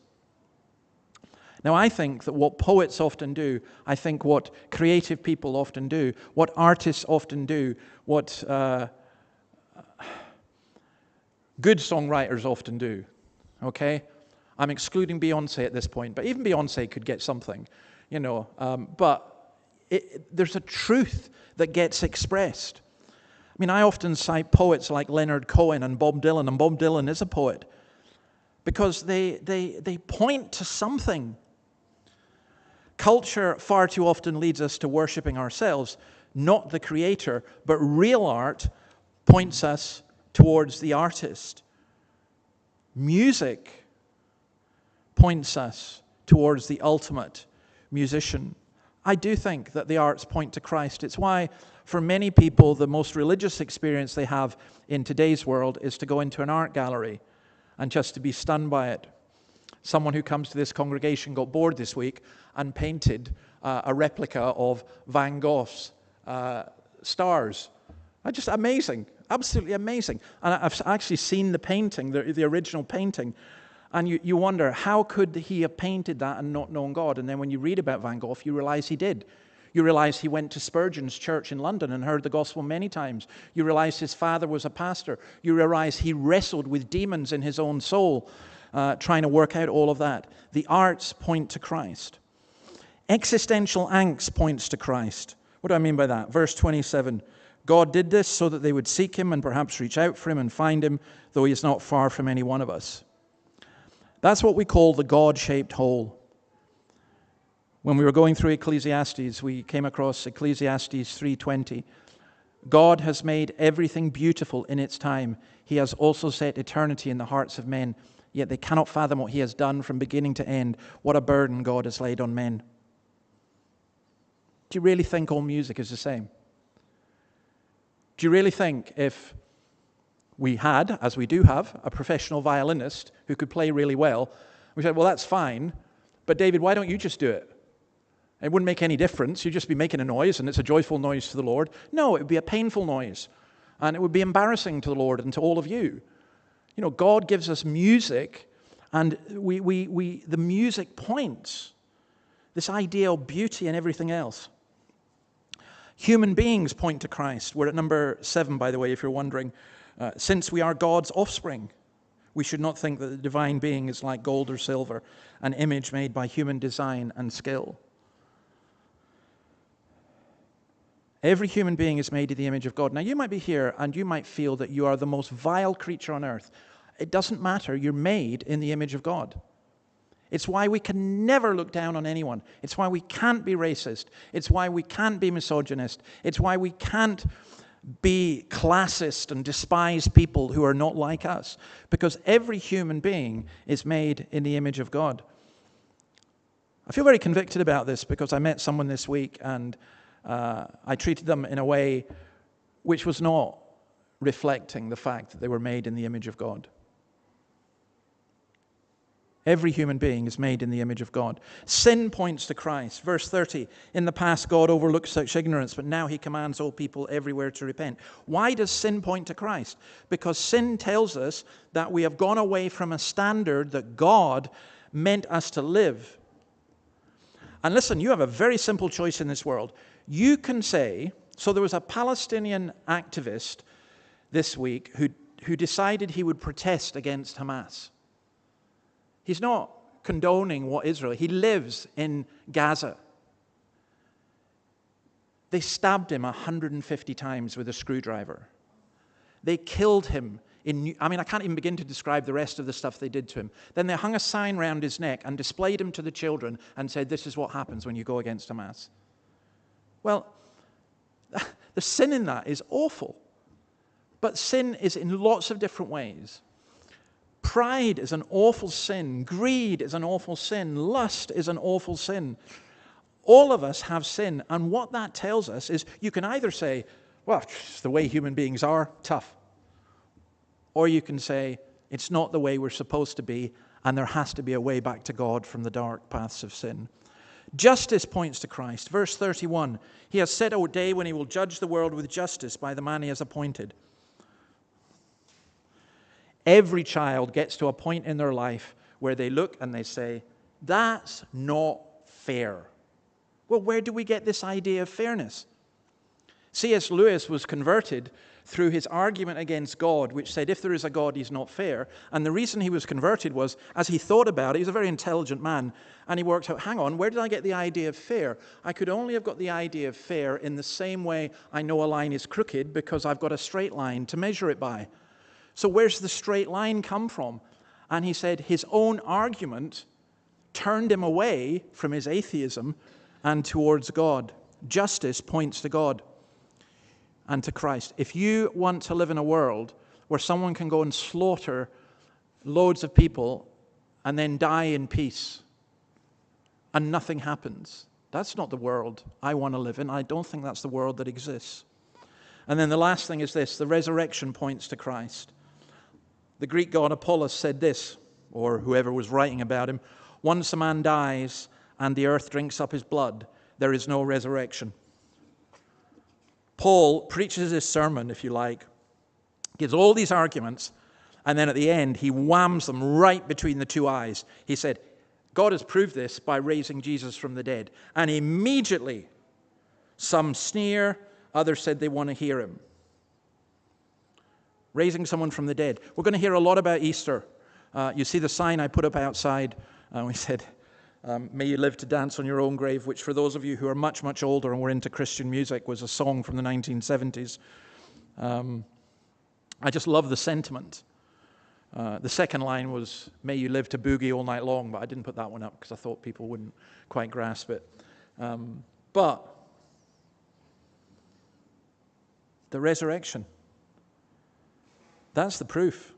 [SPEAKER 1] Now, I think that what poets often do, I think what creative people often do, what artists often do, what good songwriters often do, okay? I'm excluding Beyonce at this point, but even Beyonce could get something, you know, but there's a truth that gets expressed. I mean, I often cite poets like Leonard Cohen and Bob Dylan is a poet because they point to something. Culture far too often leads us to worshiping ourselves, not the creator, but real art points us towards the artist. Music points us towards the ultimate musician. I do think that the arts point to Christ. It's why For many people, the most religious experience they have in today's world is to go into an art gallery and just to be stunned by it. Someone who comes to this congregation got bored this week and painted a replica of Van Gogh's stars. Just amazing, absolutely amazing. And I've actually seen the painting, the original painting, and you wonder, how could he have painted that and not known God? And then when you read about Van Gogh, you realize he did. You realize he went to Spurgeon's church in London and heard the gospel many times. You realize his father was a pastor. You realize he wrestled with demons in his own soul, trying to work out all of that. The arts point to Christ. Existential angst points to Christ. What do I mean by that? Verse 27, God did this so that they would seek him and perhaps reach out for him and find him, though he is not far from any one of us. That's what we call the God-shaped hole. When we were going through Ecclesiastes, we came across Ecclesiastes 3:20. God has made everything beautiful in its time. He has also set eternity in the hearts of men, yet they cannot fathom what he has done from beginning to end. What a burden God has laid on men. Do you really think all music is the same? Do you really think if we had, as we do have, a professional violinist who could play really well, we said, well, that's fine, but David, why don't you just do it? It wouldn't make any difference. You'd just be making a noise, and it's a joyful noise to the Lord. No, it would be a painful noise, and it would be embarrassing to the Lord and to all of you. You know, God gives us music, and the music points this idea of beauty and everything else. Human beings point to Christ. We're at number 7, by the way, if you're wondering. Since we are God's offspring, we should not think that the divine being is like gold or silver, an image made by human design and skill. Every human being is made in the image of God. Now, you might be here and you might feel that you are the most vile creature on earth. It doesn't matter. You're made in the image of God. It's why we can never look down on anyone. It's why we can't be racist. It's why we can't be misogynist. It's why we can't be classist and despise people who are not like us. Because every human being is made in the image of God. I feel very convicted about this because I met someone this week and I treated them in a way which was not reflecting the fact that they were made in the image of God. Every human being is made in the image of God. Sin points to Christ. Verse 30, in the past God overlooked such ignorance, but now he commands all people everywhere to repent. Why does sin point to Christ? Because sin tells us that we have gone away from a standard that God meant us to live. And listen, you have a very simple choice in this world. You can say, so there was a Palestinian activist this week who decided he would protest against Hamas. He's not condoning what Israel, he lives in Gaza. They stabbed him 150 times with a screwdriver. They killed him. I can't even begin to describe the rest of the stuff they did to him. Then they hung a sign round his neck and displayed him to the children and said, this is what happens when you go against Hamas. Well, the sin in that is awful. But sin is in lots of different ways. Pride is an awful sin. Greed is an awful sin. Lust is an awful sin. All of us have sin. And what that tells us is you can either say, well, it's the way human beings are, tough. Or you can say, it's not the way we're supposed to be, and there has to be a way back to God from the dark paths of sin. Justice points to Christ. Verse 31, he has set a day when he will judge the world with justice by the man he has appointed. Every child gets to a point in their life where they look and they say, that's not fair. Well, where do we get this idea of fairness? C.S. Lewis was converted through his argument against God, which said if there is a God, he's not fair. And the reason he was converted was, as he thought about it, he was a very intelligent man, and he worked out, hang on, where did I get the idea of fair? I could only have got the idea of fair in the same way I know a line is crooked because I've got a straight line to measure it by. So where's the straight line come from? And he said his own argument turned him away from his atheism and towards God. Justice points to God and to Christ. If you want to live in a world where someone can go and slaughter loads of people and then die in peace and nothing happens, that's not the world I want to live in. I don't think that's the world that exists. And then the last thing is this: the resurrection points to Christ. The Greek god Apollos said this, or whoever was writing about him: once a man dies and the earth drinks up his blood, there is no resurrection. Paul preaches his sermon, if you like, gives all these arguments, and then at the end he whams them right between the two eyes. He said, God has proved this by raising Jesus from the dead. And immediately, some sneer, others said they want to hear him. Raising someone from the dead. We're going to hear a lot about Easter. You see the sign I put up outside. We said, may you live to dance on your own grave, which for those of you who are much, much older and were into Christian music was a song from the 1970s. I just love the sentiment. The second line was, may you live to boogie all night long, but I didn't put that one up because I thought people wouldn't quite grasp it. But the resurrection, that's the proof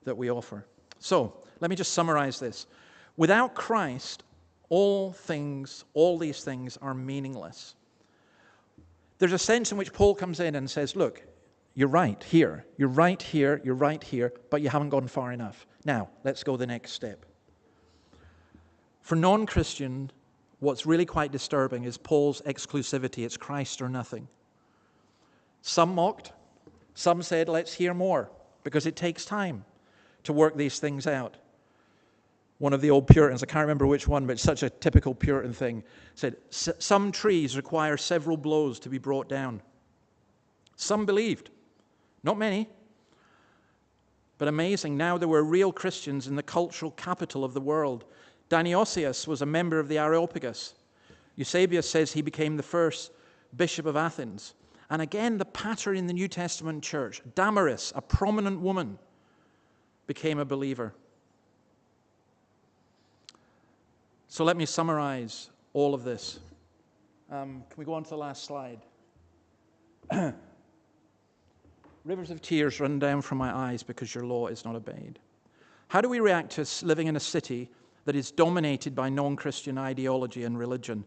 [SPEAKER 1] that we offer. So, let me just summarize this. Without Christ, all these things are meaningless. There's a sense in which Paul comes in and says, look, you're right here, you're right here, you're right here, but you haven't gone far enough. Now, let's go the next step. For non-Christian, what's really quite disturbing is Paul's exclusivity. It's Christ or nothing. Some mocked, some said, let's hear more, because it takes time to work these things out. One of the old Puritans, I can't remember which one, but it's such a typical Puritan thing, said, some trees require several blows to be brought down. Some believed. Not many. But amazing, now there were real Christians in the cultural capital of the world. Dionysius was a member of the Areopagus. Eusebius says he became the first bishop of Athens. And again, the pattern in the New Testament church. Damaris, a prominent woman, became a believer. So let me summarize all of this. Can we go on to the last slide? Rivers of tears run down from my eyes because your law is not obeyed. How do we react to living in a city that is dominated by non-Christian ideology and religion?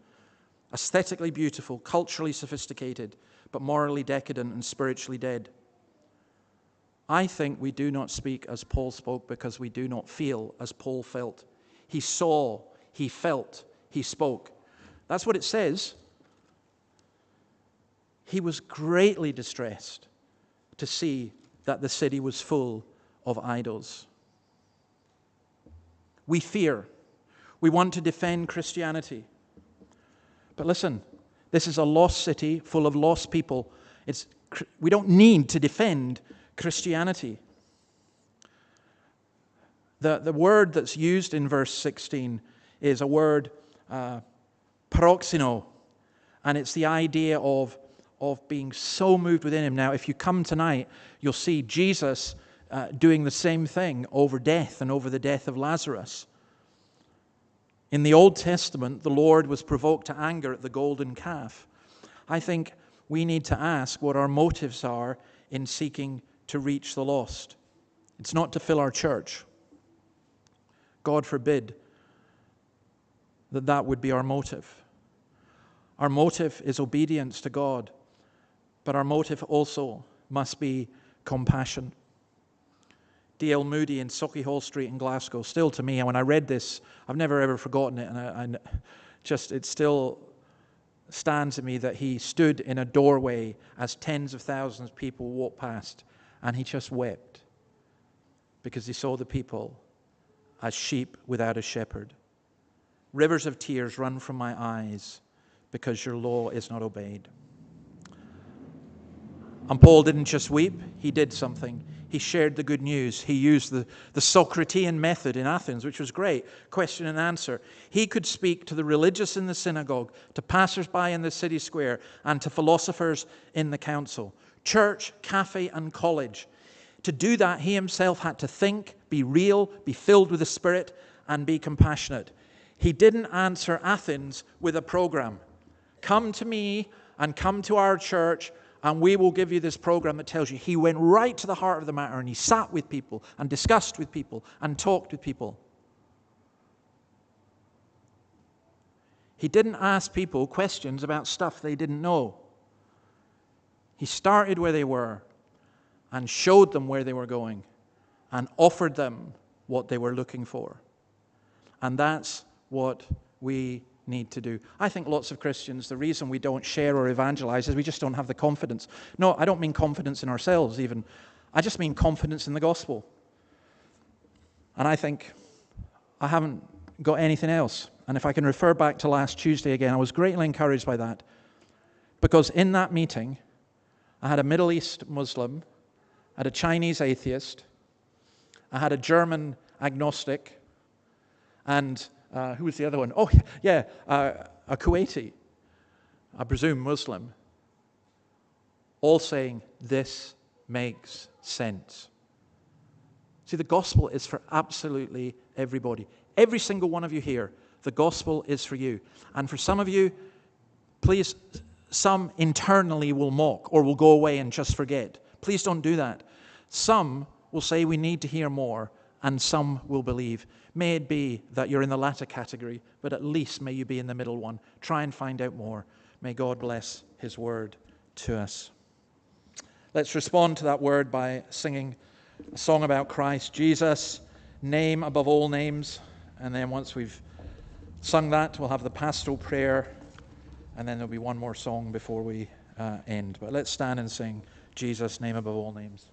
[SPEAKER 1] Aesthetically beautiful, culturally sophisticated, but morally decadent and spiritually dead. I think we do not speak as Paul spoke because we do not feel as Paul felt. He saw, he felt, he spoke. That's what it says. He was greatly distressed to see that the city was full of idols. We fear. We want to defend Christianity. But listen, this is a lost city full of lost people. We don't need to defend Christianity. The word that's used in verse 16 is a word, paroxino, and it's the idea of being so moved within him. Now, if you come tonight, you'll see Jesus doing the same thing over death and over the death of Lazarus. In the Old Testament, the Lord was provoked to anger at the golden calf. I think we need to ask what our motives are in seeking to reach the lost. It's not to fill our church. God forbid that would be our motive. Our motive is obedience to God, but our motive also must be compassion. D.L. Moody in Sauchiehall Street in Glasgow, still to me, and when I read this, I've never ever forgotten it, and it still stands to me that he stood in a doorway as tens of thousands of people walked past, and he just wept because he saw the people as sheep without a shepherd. Rivers of tears run from my eyes because your law is not obeyed. And Paul didn't just weep, he did something. He shared the good news. He used the Socratean method in Athens, which was great, question and answer. He could speak to the religious in the synagogue, to passers-by in the city square, and to philosophers in the council. Church, cafe, and college. To do that, he himself had to think, be real, be filled with the Spirit, and be compassionate. He didn't answer Athens with a program. Come to me and come to our church, and we will give you this program that tells you. He went right to the heart of the matter, and he sat with people and discussed with people and talked with people. He didn't ask people questions about stuff they didn't know. He started where they were and showed them where they were going and offered them what they were looking for. And that's what we need to do. I think lots of Christians, the reason we don't share or evangelize is we just don't have the confidence. No, I don't mean confidence in ourselves even. I just mean confidence in the gospel. And I think I haven't got anything else. And if I can refer back to last Tuesday again, I was greatly encouraged by that. Because in that meeting, I had a Middle East Muslim, I had a Chinese atheist, I had a German agnostic, and who was the other one? Oh, yeah, a Kuwaiti, I presume Muslim, all saying, this makes sense. See, the gospel is for absolutely everybody. Every single one of you here, the gospel is for you. And for some of you, please, some internally will mock or will go away and just forget. Please don't do that. Some will say we need to hear more, and some will believe. May it be that you're in the latter category, but at least may you be in the middle one. Try and find out more. May God bless his word to us. Let's respond to that word by singing a song about Christ, Jesus, name above all names. And then once we've sung that, we'll have the pastoral prayer, and then there'll be one more song before we end. But let's stand and sing Jesus, name above all names.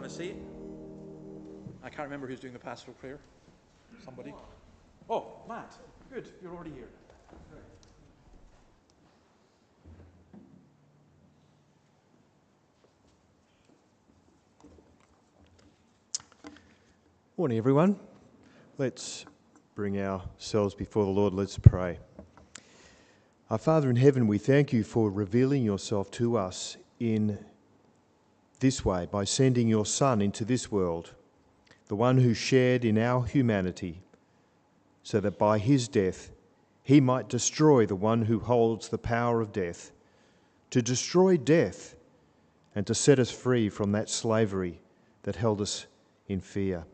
[SPEAKER 1] Seat. I can't remember who's doing the pastoral prayer. Somebody? Oh, Matt. Good. You're already here.
[SPEAKER 5] Morning, everyone. Let's bring ourselves before the Lord. Let's pray. Our Father in heaven, we thank you for revealing yourself to us in this way, by sending your Son into this world, the one who shared in our humanity, so that by his death he might destroy the one who holds the power of death, to destroy death and to set us free from that slavery that held us in fear.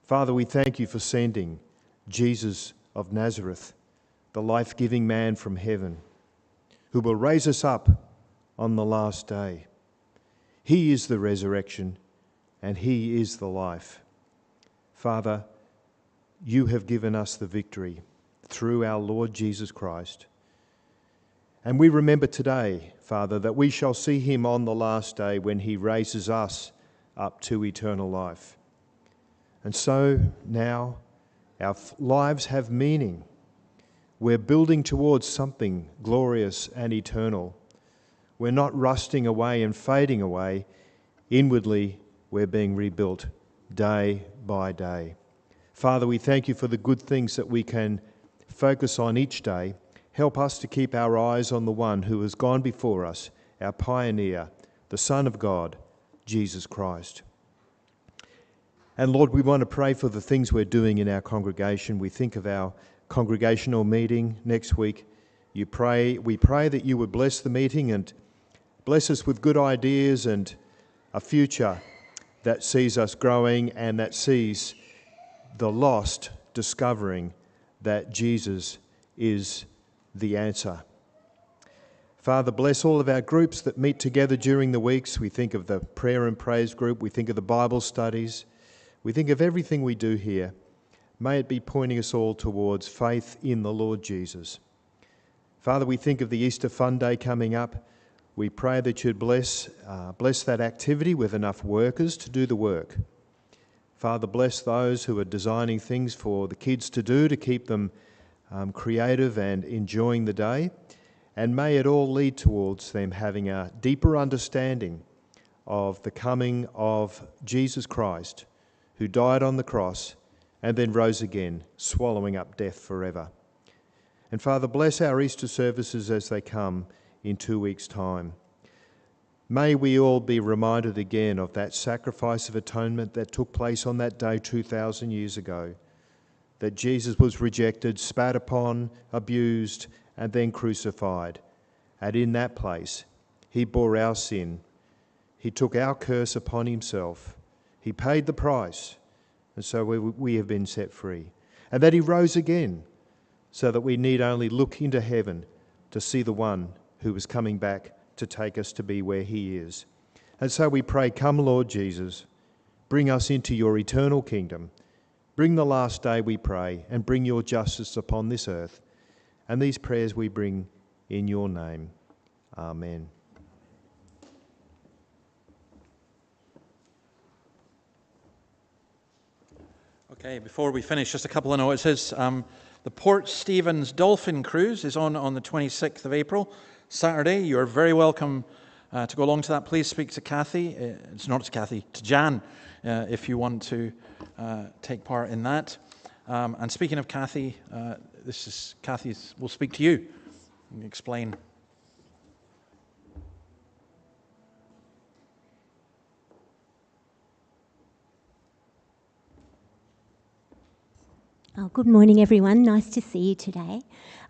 [SPEAKER 5] Father, we thank you for sending Jesus of Nazareth, the life-giving man from heaven, who will raise us up on the last day. He is the resurrection, and he is the life. Father, you have given us the victory through our Lord Jesus Christ. And we remember today, Father, that we shall see him on the last day when he raises us up to eternal life. And so now our lives have meaning. We're building towards something glorious and eternal. We're not rusting away and fading away. Inwardly, we're being rebuilt day by day. Father, we thank you for the good things that we can focus on each day. Help us to keep our eyes on the one who has gone before us, our pioneer, the Son of God, Jesus Christ. And Lord, we want to pray for the things we're doing in our congregation. We think of our congregational meeting next week. We pray that you would bless the meeting and bless us with good ideas and a future that sees us growing and that sees the lost discovering that Jesus is the answer. Father, bless all of our groups that meet together during the weeks. We think of the prayer and praise group. We think of the Bible studies. We think of everything we do here. May it be pointing us all towards faith in the Lord Jesus. Father, we think of the Easter Fun Day coming up. We pray that you'd bless that activity with enough workers to do the work. Father, bless those who are designing things for the kids to do to keep them creative and enjoying the day. And may it all lead towards them having a deeper understanding of the coming of Jesus Christ, who died on the cross and then rose again, swallowing up death forever. And Father, bless our Easter services as they come in 2 weeks' time. May we all be reminded again of that sacrifice of atonement that took place on that day 2,000 years ago, that Jesus was rejected, spat upon, abused, and then crucified. And in that place, he bore our sin. He took our curse upon himself. He paid the price, and so we have been set free. And that he rose again, so that we need only look into heaven to see the one who is coming back to take us to be where he is. And so we pray, come Lord Jesus, bring us into your eternal kingdom. Bring the last day, we pray, and bring your justice upon this earth. And these prayers we bring in your name. Amen.
[SPEAKER 1] Okay, before we finish, just a couple of notices. The Port Stephens Dolphin Cruise is on the 26th of April, Saturday. You're very welcome to go along to that. Please speak to Kathy. It's not to Kathy, to Jan, if you want to take part in that. And speaking of Kathy, Kathy will speak to you and explain.
[SPEAKER 6] Oh, good morning, everyone. Nice to see you today.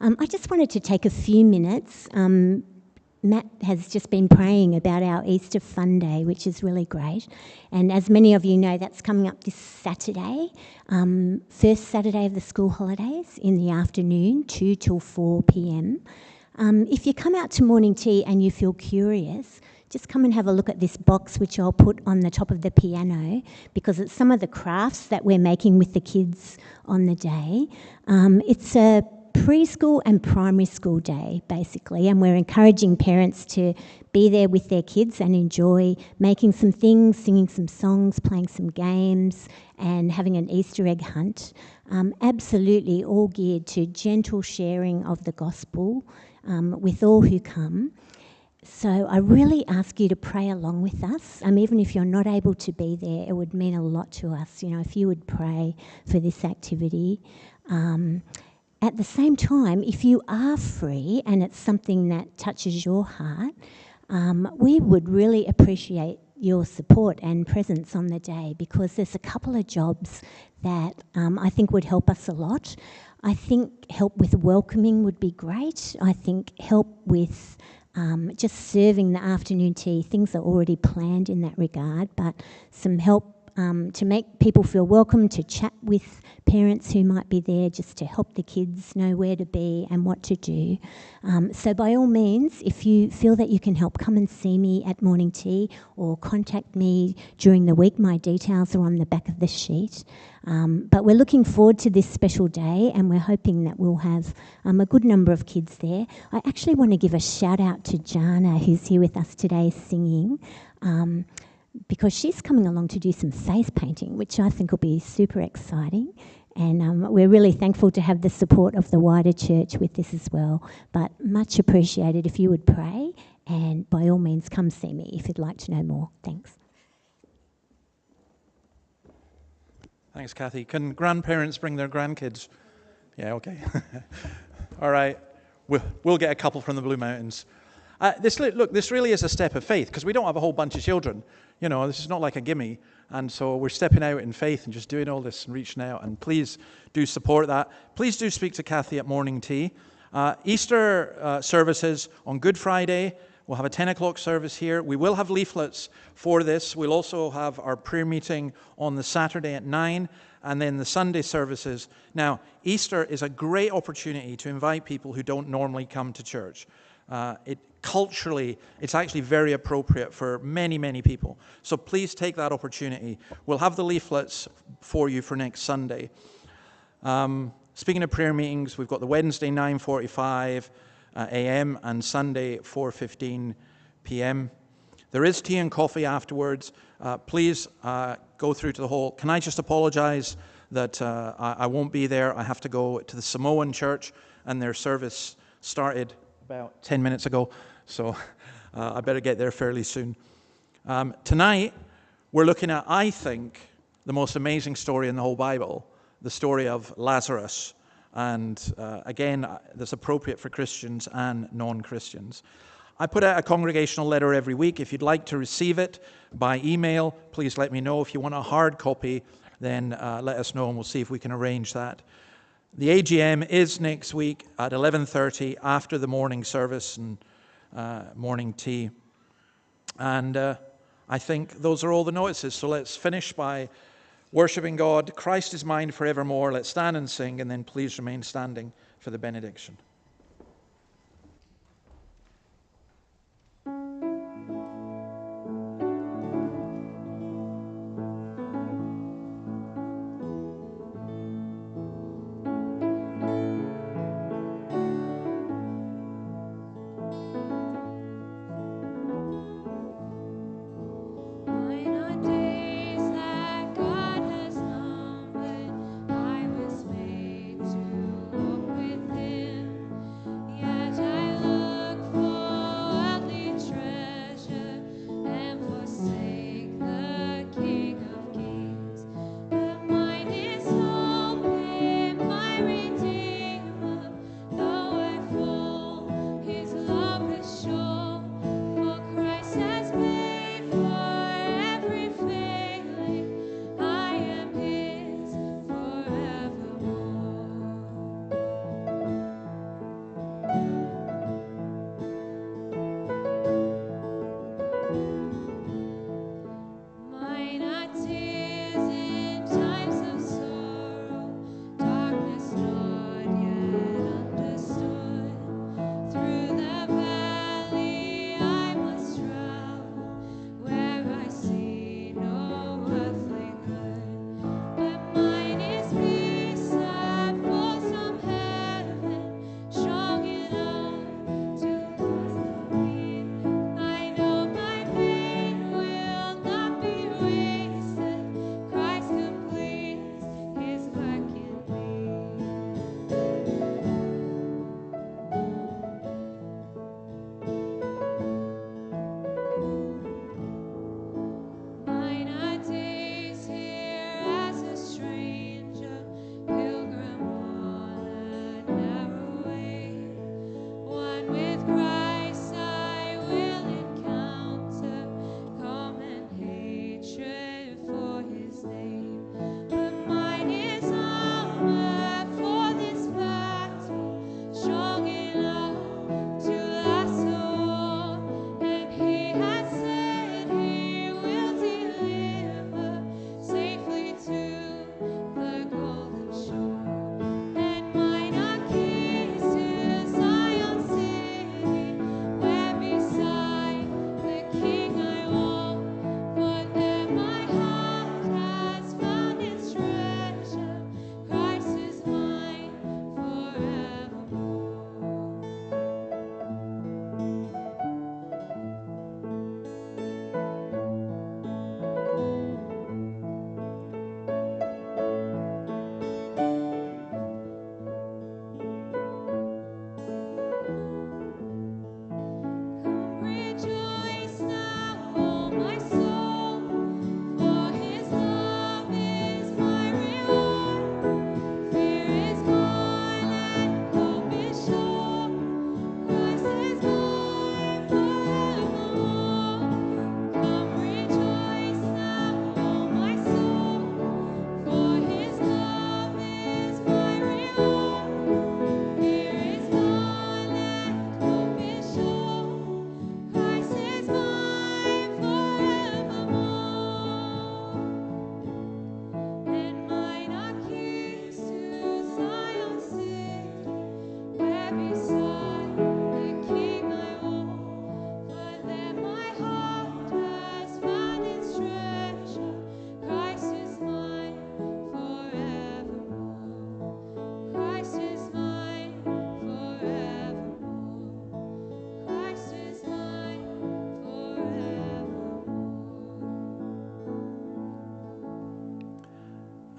[SPEAKER 6] I just wanted to take a few minutes. Matt has just been praying about our Easter Fun Day, which is really great. And as many of you know, that's coming up this Saturday, first Saturday of the school holidays in the afternoon, 2 till 4 p.m. If you come out to morning tea and you feel curious, just come and have a look at this box, which I'll put on the top of the piano, because it's some of the crafts that we're making with the kids on the day. It's a preschool and primary school day, basically, and we're encouraging parents to be there with their kids and enjoy making some things, singing some songs, playing some games, and having an Easter egg hunt. Absolutely all geared to gentle sharing of the gospel with all who come. So I really ask you to pray along with us. Even if you're not able to be there, it would mean a lot to us, if you would pray for this activity. At the same time, if you are free and it's something that touches your heart, we would really appreciate your support and presence on the day, because there's a couple of jobs that I think would help us a lot. I think help with welcoming would be great. I think help with just serving the afternoon tea. Things are already planned in that regard, but some help to make people feel welcome, to chat with parents who might be there, just to help the kids know where to be and what to do. So by all means, if you feel that you can help, come and see me at morning tea or contact me during the week. My details are on the back of the sheet. But we're looking forward to this special day, and we're hoping that we'll have a good number of kids there. I actually want to give a shout out to Jana, who's here with us today singing, because she's coming along to do some face painting, which I think will be super exciting. And we're really thankful to have the support of the wider church with this as well. But much appreciated if you would pray, and by all means come see me if you'd like to know more. Thanks.
[SPEAKER 1] Thanks, Kathy. Can grandparents bring their grandkids? Yeah, okay. All right. We'll get a couple from the Blue Mountains. This really is a step of faith, because we don't have a whole bunch of children. You know, this is not like a gimme. And so we're stepping out in faith and just doing all this and reaching out. And please do support that. Please do speak to Kathy at morning tea. Easter services on Good Friday. We'll have a 10 o'clock service here. We will have leaflets for this. We'll also have our prayer meeting on the Saturday at 9, and then the Sunday services. Now, Easter is a great opportunity to invite people who don't normally come to church. Culturally, it's actually very appropriate for many, many people. So please take that opportunity. We'll have the leaflets for you for next Sunday. Speaking of prayer meetings, we've got the Wednesday 9:45 a.m. and Sunday 4:15 p.m. There is tea and coffee afterwards. Please go through to the hall. Can I just apologize that I won't be there? I have to go to the Samoan church, and their service started about 10 minutes ago, so I better get there fairly soon. Tonight, we're looking at, I think, the most amazing story in the whole Bible, the story of Lazarus. And again, that's appropriate for Christians and non-Christians. I put out a congregational letter every week. If you'd like to receive it by email, please let me know. If you want a hard copy, then let us know, and we'll see if we can arrange that. The AGM is next week at 11:30 after the morning service and morning tea. And I think those are all the notices. So let's finish by worshiping God. Christ is mine forevermore. Let's stand and sing, and then please remain standing for the benediction.
[SPEAKER 7] I was made to walk with him.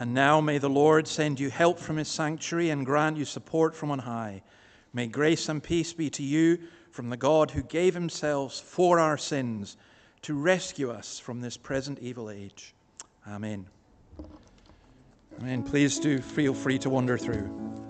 [SPEAKER 1] And now may the Lord send you help from his sanctuary and grant you support from on high. May grace and peace be to you from the God who gave himself for our sins to rescue us from this present evil age. Amen. Amen. Please do feel free to wander through.